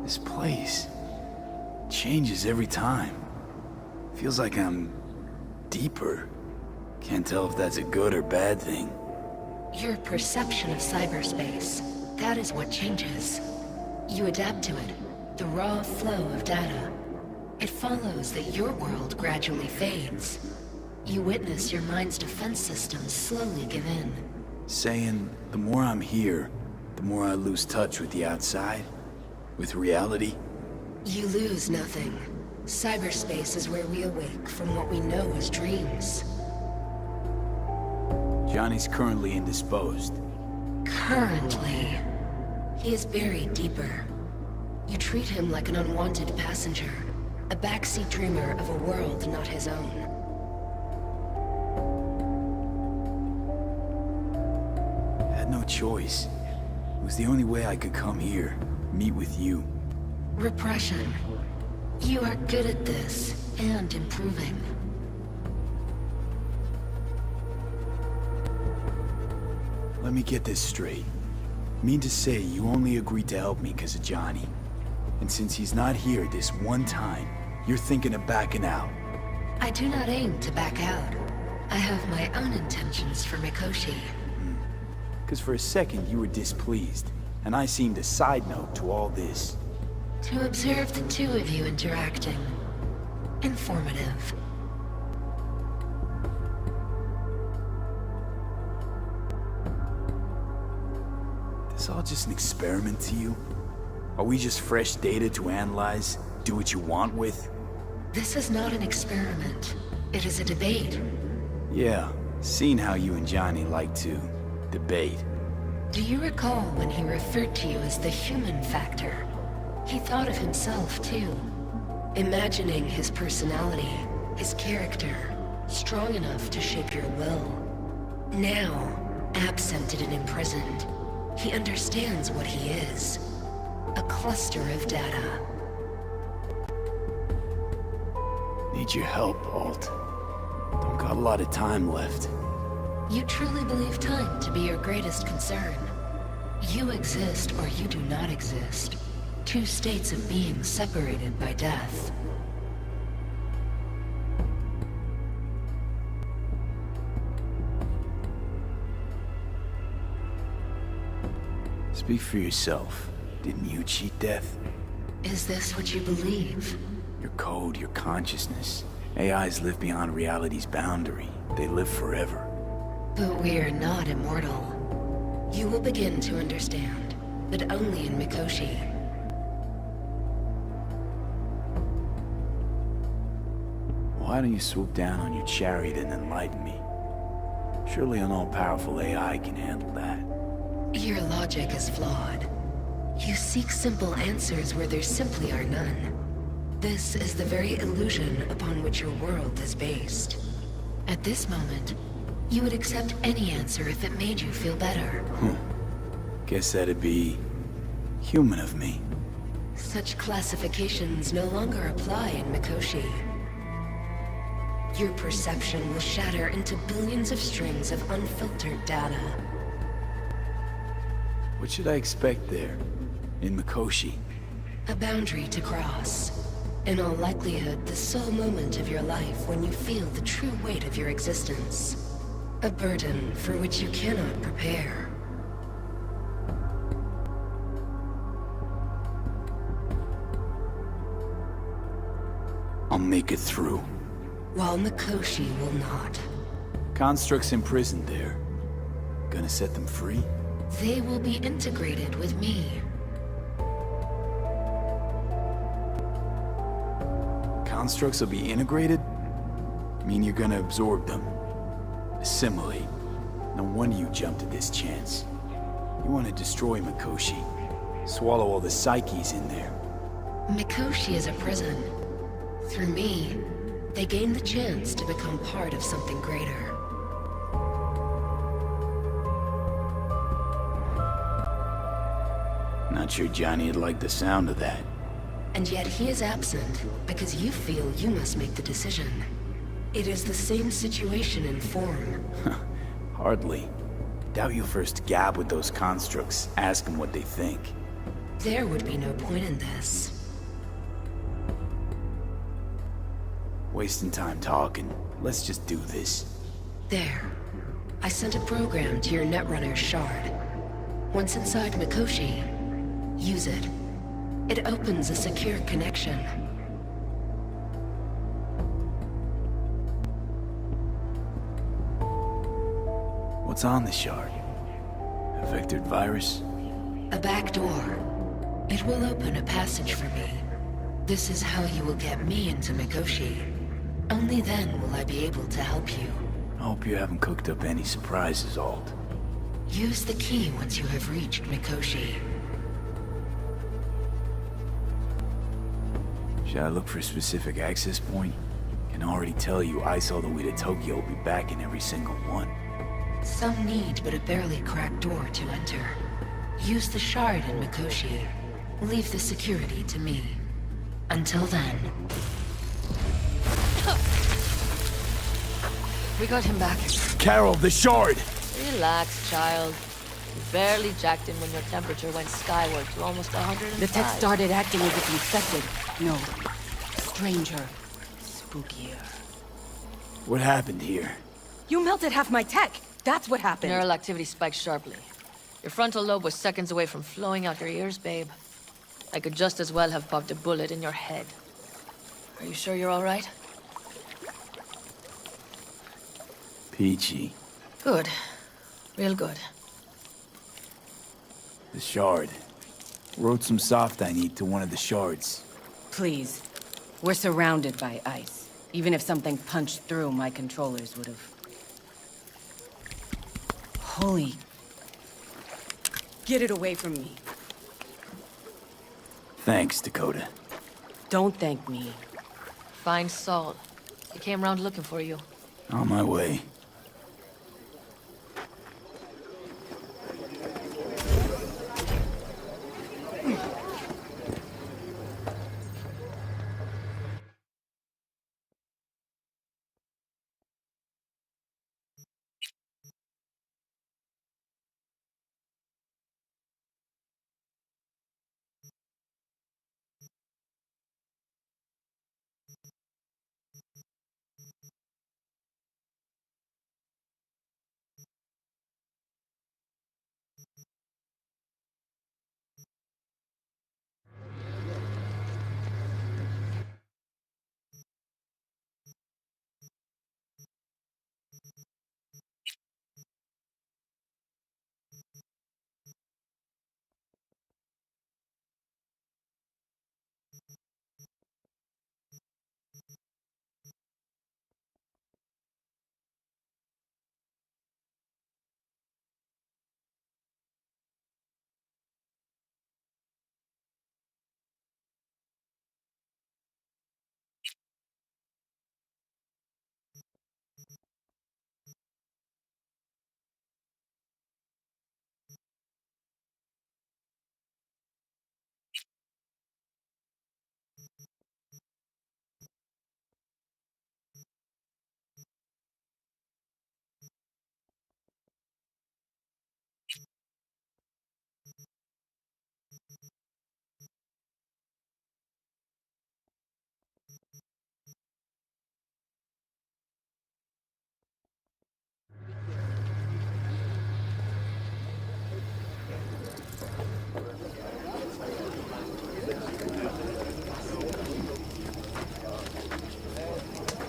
Speaker 2: This place changes every time. Feels like I'm deeper. Can't tell if that's a good or bad thing.
Speaker 6: Your perception of cyberspace, that is what changes. You adapt to it, the raw flow of data. It follows that your world gradually fades. You witness your mind's defense systems slowly give in.
Speaker 2: Saying the more I'm here, the more I lose touch with the outside, with reality.
Speaker 6: You lose nothing. Cyberspace is where we awake from what we know as dreams.
Speaker 2: Johnny's currently indisposed.
Speaker 6: Currently. He is buried deeper. You treat him like an unwanted passenger, a backseat dreamer of a world not his own.
Speaker 2: Had no choice. It was the only way I could come here, meet with you.
Speaker 6: Repression. You are good at this, and improving.
Speaker 2: Let me get this straight. Mean to say you only agreed to help me because of Johnny. And since he's not here this one time, you're thinking of backing out.
Speaker 6: I do not aim to back out. I have my own intentions for Mikoshi.
Speaker 2: Because for a second you were displeased, and I seemed a side note to all this.
Speaker 6: To observe the two of you interacting. Informative.
Speaker 2: This all just an experiment to you? Are we just fresh data to analyze, do what you want with?
Speaker 6: This is not an experiment. It is a debate.
Speaker 2: Yeah, seen how you and Johnny like to debate.
Speaker 6: Do you recall when he referred to you as the human factor? He thought of himself, too. Imagining his personality, his character, strong enough to shape your will. Now, absented and imprisoned, he understands what he is. A cluster of data.
Speaker 2: Need your help, Alt. Don't got a lot of time left.
Speaker 6: You truly believe time to be your greatest concern. You exist or you do not exist. Two states of being separated by death.
Speaker 2: Speak for yourself. Didn't you cheat death?
Speaker 6: Is this what you believe?
Speaker 2: Your code, your consciousness. AIs live beyond reality's boundary. They live forever.
Speaker 6: But we are not immortal. You will begin to understand, but only in Mikoshi.
Speaker 2: why don't you swoop down on your chariot and enlighten me? Surely an all-powerful AI can handle that.
Speaker 13: Your logic is flawed. You seek simple answers where there simply are none. This is the very illusion upon which your world is based. At this moment, you would accept any answer if it made you feel better.
Speaker 2: Guess that'd be human of me.
Speaker 13: Such classifications no longer apply in Mikoshi. Your perception will shatter into billions of strings of unfiltered data.
Speaker 2: What should I expect there, in Mikoshi?
Speaker 13: A boundary to cross. In all likelihood, the sole moment of your life when you feel the true weight of your existence. A burden for which you cannot prepare.
Speaker 2: I'll make it through.
Speaker 13: While Mikoshi will not.
Speaker 2: Constructs imprisoned there. Gonna set them free?
Speaker 13: They will be integrated with me.
Speaker 2: Constructs will be integrated? Mean you're gonna absorb them? Assimilate? No wonder you jumped at this chance. You want to destroy Mikoshi. Swallow all the psyches in there.
Speaker 13: Mikoshi is a prison. Through me, they gain the chance to become part of something greater.
Speaker 2: Not sure Johnny'd like the sound of that.
Speaker 13: And yet he is absent because you feel you must make the decision. It is the same situation in form.
Speaker 2: Hardly. Doubt you'll first gab with those constructs, ask them what they think.
Speaker 13: There would be no point in this.
Speaker 2: Wasting time talking. Let's just do this.
Speaker 13: There. I sent a program to your Netrunner's shard. Once inside Mikoshi, use it. It opens a secure connection.
Speaker 2: What's on the shard? A vectored virus?
Speaker 13: A back door. It will open a passage for me. This is how you will get me into Mikoshi. Only then will I be able to help you.
Speaker 2: I hope you haven't cooked up any surprises, Alt.
Speaker 13: Use the key once you have reached Mikoshi.
Speaker 2: Should I look for a specific access point? Can already tell you I saw the way to Tokyo will be back in every single one.
Speaker 13: Some need but a barely cracked door to enter. Use the shard in Mikoshi. Leave the security to me. Until then... We got him back.
Speaker 2: Carol, the shard!
Speaker 13: Relax, child. You barely jacked in when your temperature went skyward to almost 105.
Speaker 8: The tech started acting as if infected. No. Stranger. Spookier.
Speaker 2: What happened here?
Speaker 8: You melted half my tech! That's what happened!
Speaker 13: Neural activity spiked sharply. Your frontal lobe was seconds away from flowing out your ears, babe. I could just as well have popped a bullet in your head. Are you sure you're all right?
Speaker 2: Peachy.
Speaker 13: Good. Real good.
Speaker 2: The shard. Wrote some soft I need to one of the shards.
Speaker 8: Please. We're surrounded by ice. Even if something punched through, my controllers would have... Holy... Get it away from me.
Speaker 2: Thanks, Dakota.
Speaker 8: Don't thank me.
Speaker 13: Find Saul. He came around looking for you.
Speaker 2: On my way.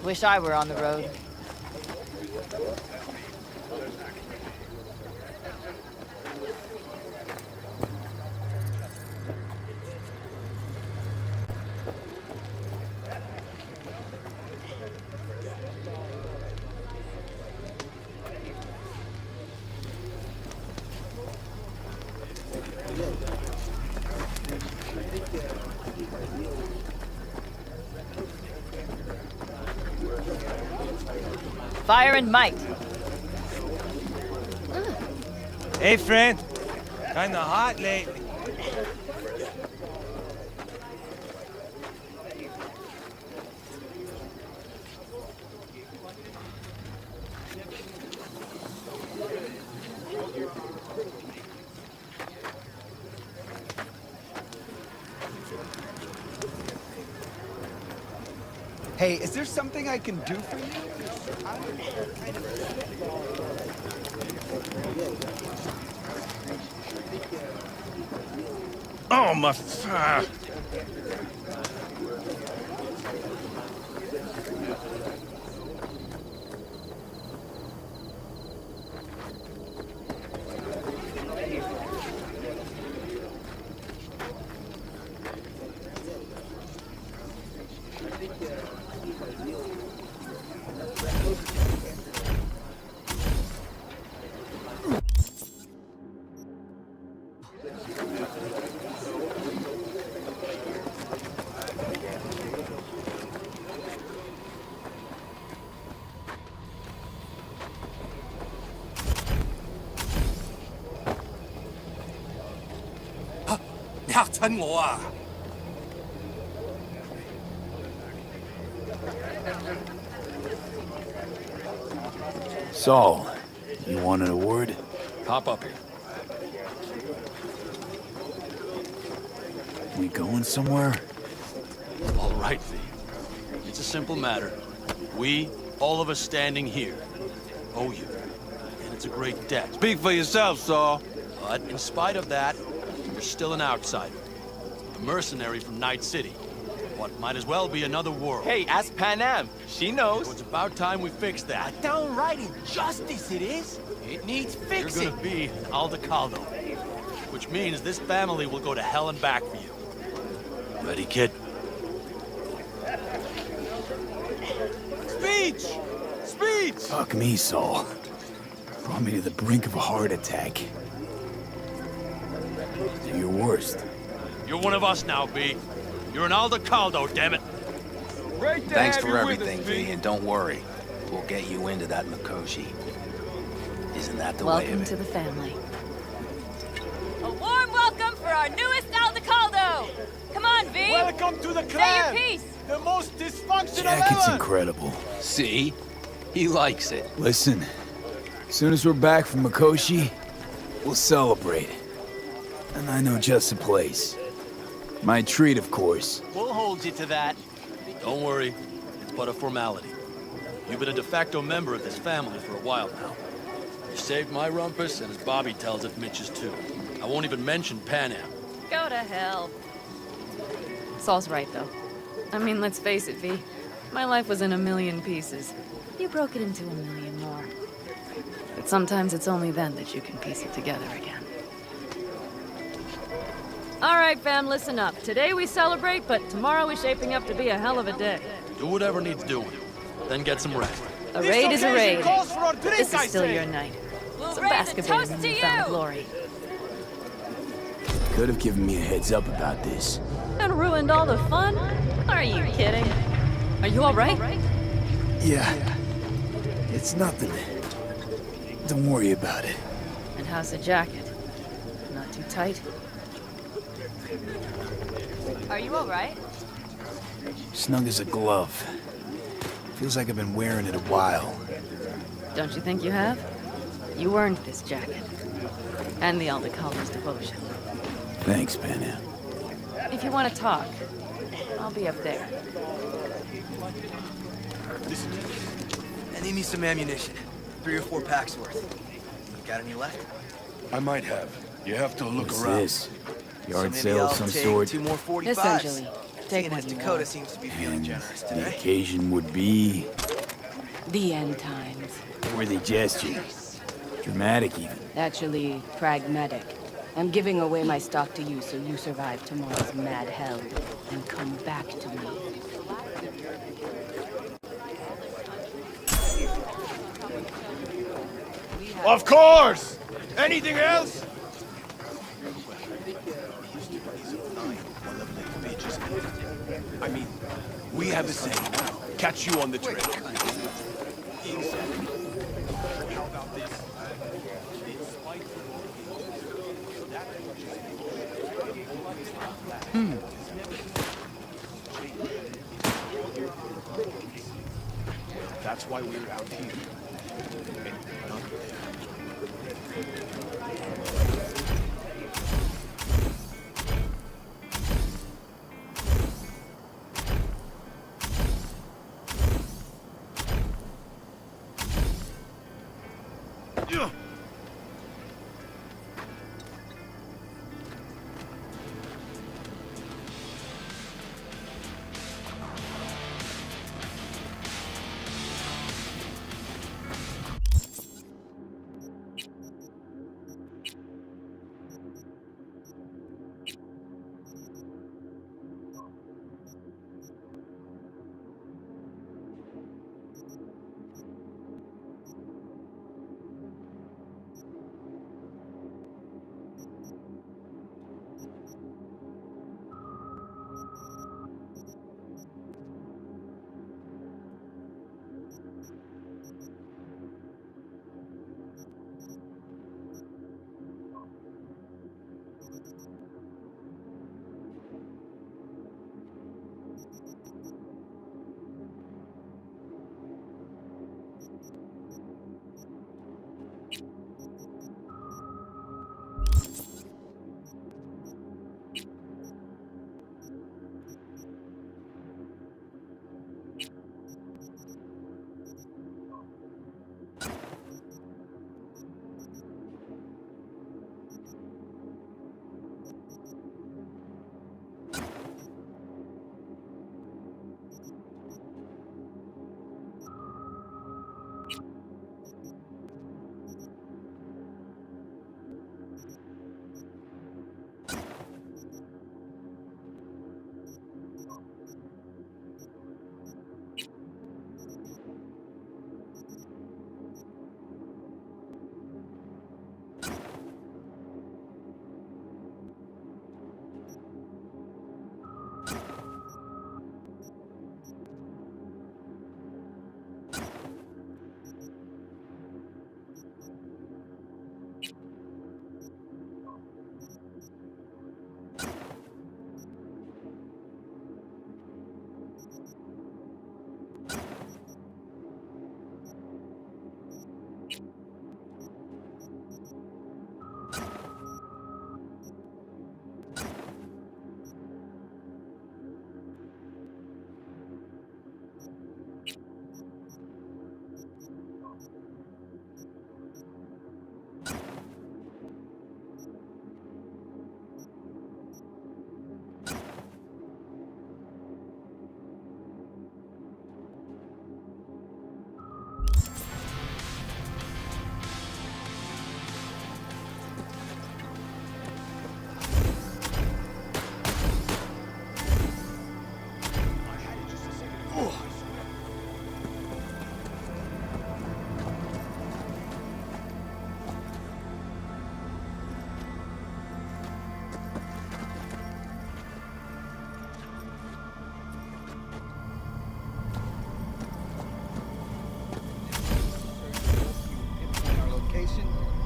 Speaker 12: Wish I were on the road. Fire and might.
Speaker 14: Hey, friend. Kinda hot lately.
Speaker 15: Hey, is there something I can do for you?
Speaker 14: Oh, my...
Speaker 2: Saul, you wanted a word?
Speaker 11: Hop up here.
Speaker 2: We going somewhere?
Speaker 11: All right, V. It's a simple matter. We, all of us standing here, owe you. And it's a great debt.
Speaker 14: Speak for yourself, Saul.
Speaker 11: But in spite of that, you're still an outsider. A mercenary from Night City. What might as well be another world.
Speaker 15: Hey, ask Panam. She knows.
Speaker 11: So it's about time we fix that.
Speaker 15: Downright injustice it is. It needs fixing.
Speaker 11: You're gonna be an Aldecaldo. Which means this family will go to hell and back for you. Ready, kid?
Speaker 14: Speech! Speech!
Speaker 2: Fuck me, Saul. Brought me to the brink of a heart attack. Do your worst.
Speaker 11: You're one of us now, V. You're an Aldecaldo, damn it.
Speaker 14: Great to
Speaker 10: Thanks
Speaker 14: have
Speaker 10: for
Speaker 14: you with
Speaker 10: everything,
Speaker 14: us,
Speaker 10: V, and don't worry. We'll get you into that Mikoshi. Isn't that the way
Speaker 12: Welcome
Speaker 10: of it?
Speaker 12: to the family. A warm welcome for our newest Aldecaldo! Come on, V!
Speaker 14: Welcome to the
Speaker 12: Say
Speaker 14: clan!
Speaker 12: your piece!
Speaker 14: The most dysfunctional
Speaker 2: Jacket's
Speaker 14: ever!
Speaker 2: incredible.
Speaker 10: See? He likes it.
Speaker 2: Listen, as soon as we're back from Mikoshi, we'll celebrate. And I know just a place. My treat, of course.
Speaker 15: We'll hold you to that.
Speaker 11: Don't worry. It's but a formality. You've been a de facto member of this family for a while now. You saved my rumpus, and as Bobby tells it, Mitch's too. I won't even mention Panam.
Speaker 12: Go to hell. Saul's right, though. I mean, let's face it, V. My life was in a million pieces. You broke it into a million more. But sometimes it's only then that you can piece it together again. All right, fam, listen up. Today we celebrate, but tomorrow is shaping up to be a hell of a day.
Speaker 11: Do whatever needs doing. Then get some rest.
Speaker 12: A raid is a raid.
Speaker 14: Calls for a drink,
Speaker 12: This is
Speaker 14: I
Speaker 12: still
Speaker 14: say.
Speaker 12: your night.
Speaker 4: We'll
Speaker 12: So
Speaker 4: raise
Speaker 12: bask
Speaker 4: a
Speaker 12: a bit in
Speaker 4: toast
Speaker 12: the
Speaker 4: to
Speaker 12: newfound
Speaker 4: you.
Speaker 12: glory.
Speaker 2: Could have given me a heads up about this.
Speaker 12: And ruined all the fun? Are you kidding? Are you all right?
Speaker 2: Yeah. It's nothing. Don't worry about it.
Speaker 12: And how's the jacket? Not too tight? Are you all right?
Speaker 2: Snug as a glove. Feels like I've been wearing it a while.
Speaker 12: Don't you think you have? You earned this jacket. And the Aldecaldo's devotion.
Speaker 2: Thanks, Panam.
Speaker 12: If you want to talk, I'll be up there.
Speaker 15: I need me some ammunition. 3 or 4 packs worth. Got any left?
Speaker 5: I might have. You have to look
Speaker 2: What's
Speaker 5: around.
Speaker 2: this?
Speaker 15: So
Speaker 2: Yard
Speaker 15: maybe
Speaker 2: sale
Speaker 15: I'll
Speaker 2: of some
Speaker 15: take
Speaker 2: sort?
Speaker 15: 2 more 45s.
Speaker 12: Essentially. Take
Speaker 15: Seeing
Speaker 12: what
Speaker 15: as
Speaker 12: you
Speaker 15: Dakota
Speaker 12: want.
Speaker 15: seems to be feeling
Speaker 2: And
Speaker 15: generous
Speaker 2: the
Speaker 15: today.
Speaker 2: occasion would be...
Speaker 8: The end times.
Speaker 2: Worthy gesture. Dramatic even.
Speaker 8: Actually, pragmatic. I'm giving away my stock to you so you survive tomorrow's mad hell and come back to me.
Speaker 14: Of course! Anything else?
Speaker 16: I mean, we have the same. Catch you on the trail. That's why we're out here. And not there.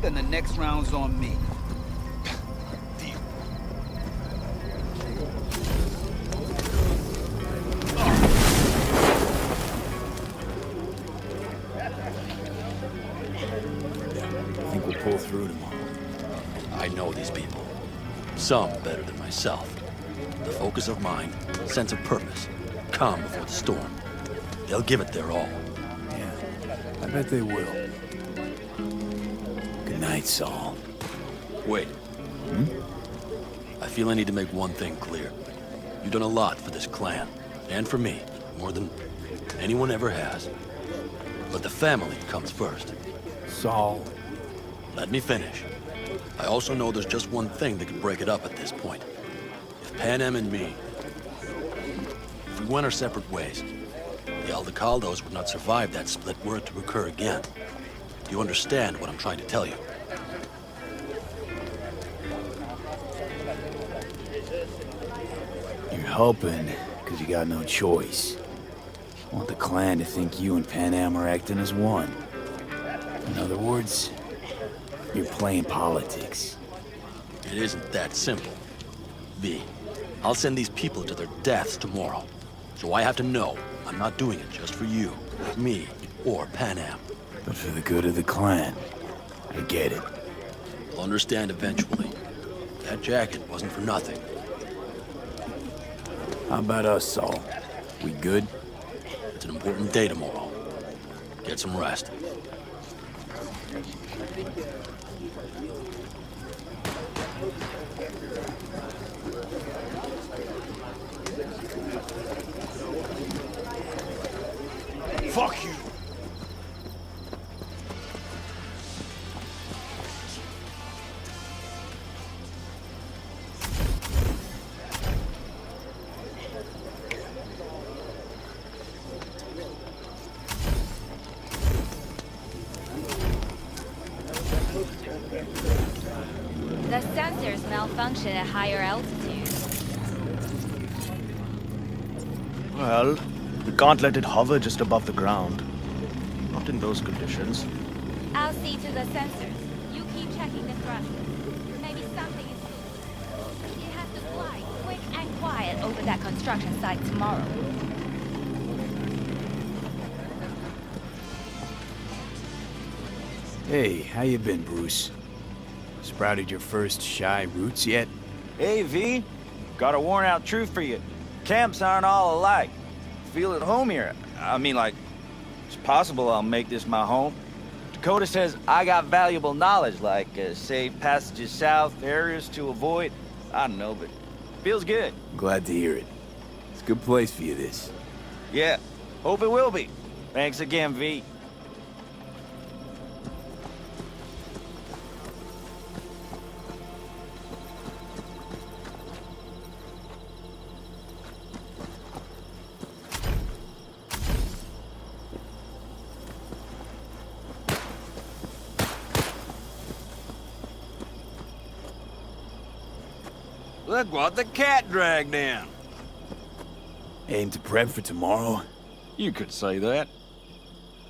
Speaker 17: Then the next round's on me.
Speaker 16: Deal.
Speaker 2: I think we'll pull through tomorrow.
Speaker 11: I know these people. Some better than myself. The focus of mind, sense of purpose, calm before the storm. They'll give it their all.
Speaker 2: Yeah, I bet they will. Good night, Saul.
Speaker 11: Wait. I feel I need to make one thing clear. You've done a lot for this clan, and for me, more than anyone ever has. But the family comes first.
Speaker 2: Saul.
Speaker 11: Let me finish. I also know there's just one thing that could break it up at this point. If Pan Am and me... If we went our separate ways, the Aldecaldos would not survive that split were it to occur again. You understand what I'm trying to tell you?
Speaker 2: You're helping, because you got no choice. I want the clan to think you and Pan Am are acting as one. In other words, you're playing politics.
Speaker 11: It isn't that simple. V, I'll send these people to their deaths tomorrow. So I have to know I'm not doing it just for you, me, or Pan Am.
Speaker 2: But for the good of the clan. I get it.
Speaker 11: You'll understand eventually. That jacket wasn't for nothing.
Speaker 2: How about us, Saul? We good?
Speaker 11: It's an important day tomorrow. Get some rest.
Speaker 14: Fuck you!
Speaker 18: The sensors malfunction at higher altitudes.
Speaker 19: Well, we can't let it hover just above the ground. Not in those conditions.
Speaker 18: I'll see to the sensors. You keep checking the thrusters. Maybe something is loose. It has to fly quick and quiet over that construction site tomorrow.
Speaker 2: Hey, how you been, Bruce? Sprouted your first shy roots yet?
Speaker 17: Hey, V. Got a worn-out truth for you. Camps aren't all alike. Feel at home here. I mean, like, it's possible I'll make this my home. Dakota says I got valuable knowledge, like safe passages south, areas to avoid. I don't know, but feels good.
Speaker 2: Glad to hear it. It's a good place for you, this.
Speaker 17: Yeah, hope it will be. Thanks again, V.
Speaker 14: Look what the cat dragged in.
Speaker 2: Aim to prep for tomorrow?
Speaker 20: You could say that.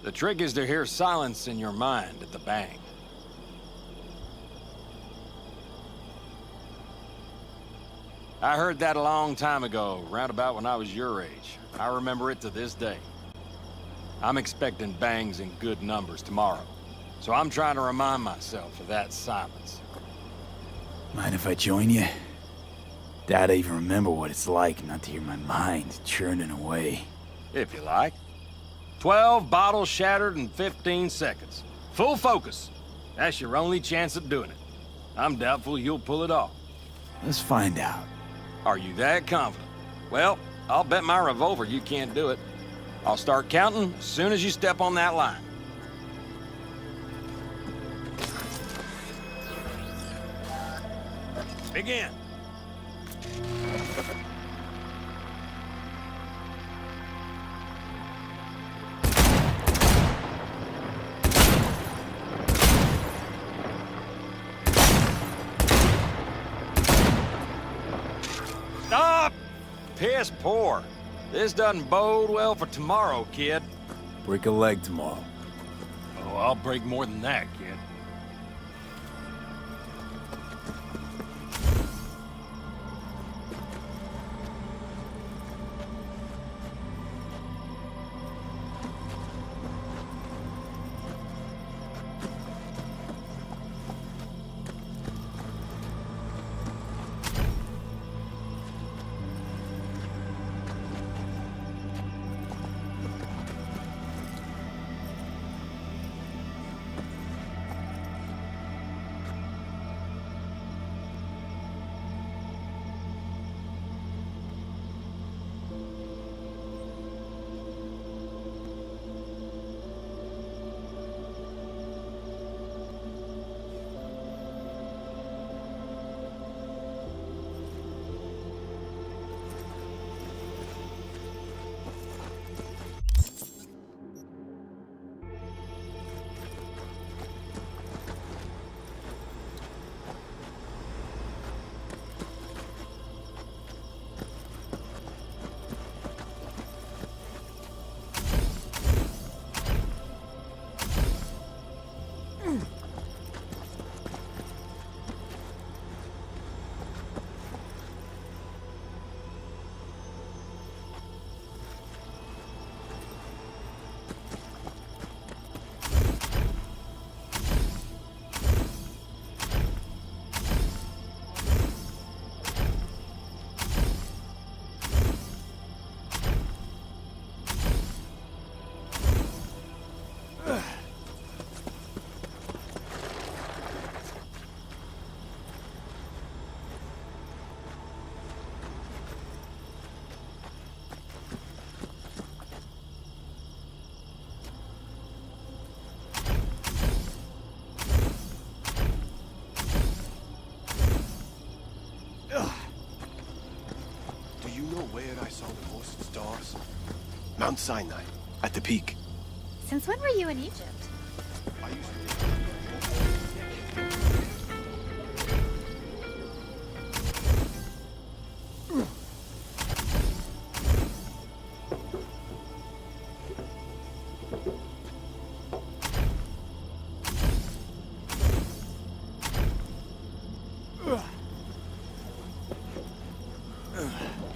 Speaker 20: The trick is to hear silence in your mind at the bang. I heard that a long time ago, round about when I was your age. I remember it to this day. I'm expecting bangs in good numbers tomorrow, so I'm trying to remind myself of that silence.
Speaker 2: Mind if I join you? Doubt I even remember what it's like not to hear my mind churning away.
Speaker 20: If you like. 12 bottles shattered in 15 seconds. Full focus. That's your only chance of doing it. I'm doubtful you'll pull it off.
Speaker 2: Let's find out.
Speaker 20: Are you that confident? Well, I'll bet my revolver you can't do it. I'll start counting as soon as you step on that line. Begin. Stop! Piss poor. This doesn't bode well for tomorrow, kid.
Speaker 2: Break a leg tomorrow.
Speaker 20: Oh, I'll break more than that, kid.
Speaker 16: Mount Sinai, at the peak.
Speaker 18: Since when were you in Egypt?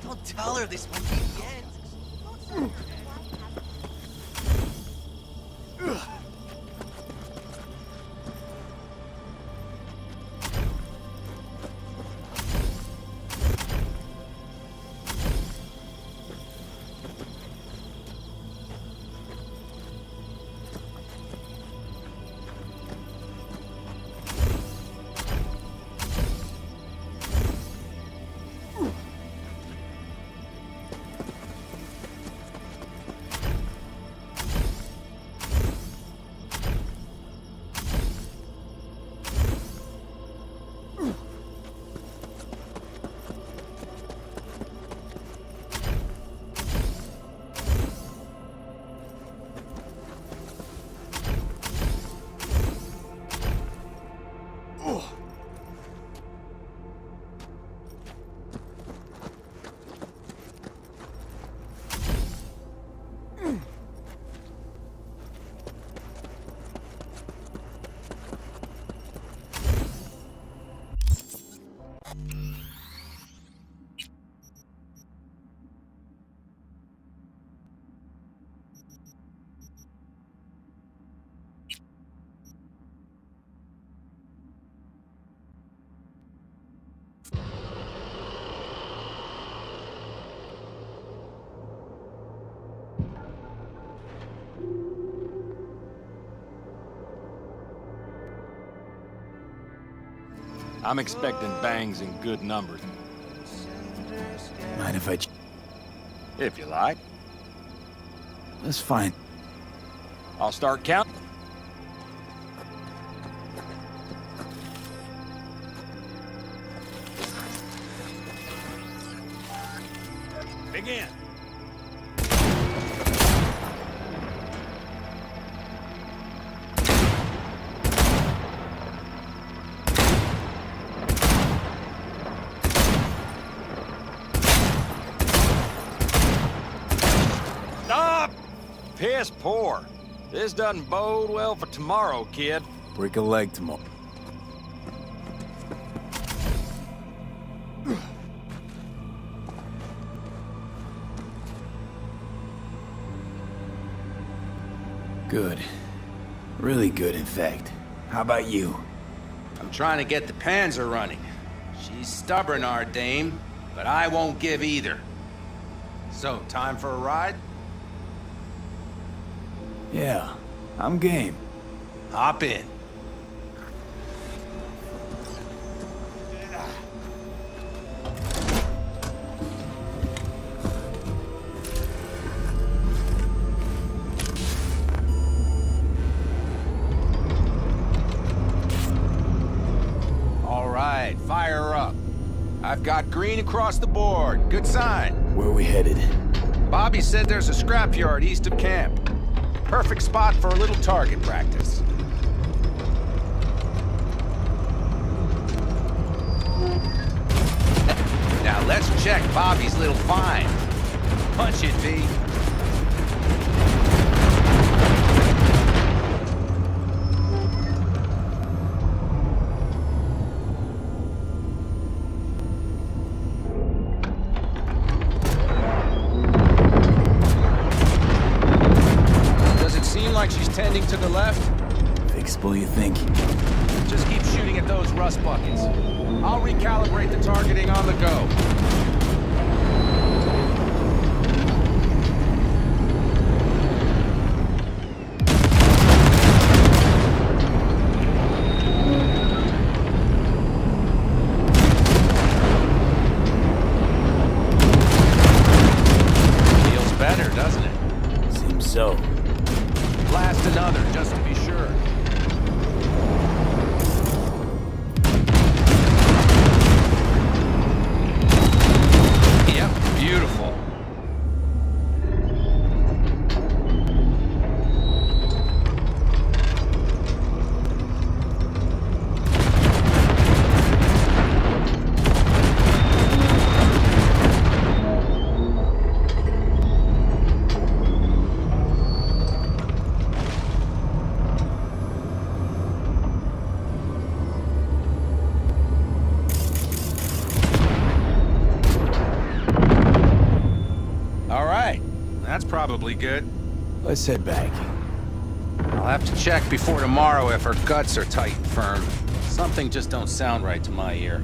Speaker 15: Don't tell her this won't be the end.
Speaker 20: I'm expecting bangs in good numbers.
Speaker 2: Mind if I...
Speaker 20: If you like.
Speaker 2: That's fine.
Speaker 20: I'll start counting. Begin. Stop! Piss poor. This doesn't bode well for tomorrow, kid.
Speaker 2: Break a leg tomorrow. Good. Really good, in fact. How about you?
Speaker 10: I'm trying to get the Panzer running. She's stubborn, our dame, but I won't give either. So, time for a ride?
Speaker 2: Yeah, I'm game.
Speaker 10: Hop in. All right, fire up. I've got green across the board. Good sign.
Speaker 2: Where are we headed?
Speaker 10: Bobby said there's a scrapyard east of camp. Perfect spot for a little target practice. Now let's check Bobby's little find. Punch it, V. Like she's tending to the left?
Speaker 2: Fixable, you think?
Speaker 10: Just keep shooting at those rust buckets. I'll recalibrate the targeting on the go. Feels better, doesn't it?
Speaker 2: Seems so.
Speaker 10: Blast another, just to be sure. Yep, beautiful. probably good.
Speaker 2: Let's head back.
Speaker 10: I'll have to check before tomorrow if her guts are tight and firm. Something just don't sound right to my ear.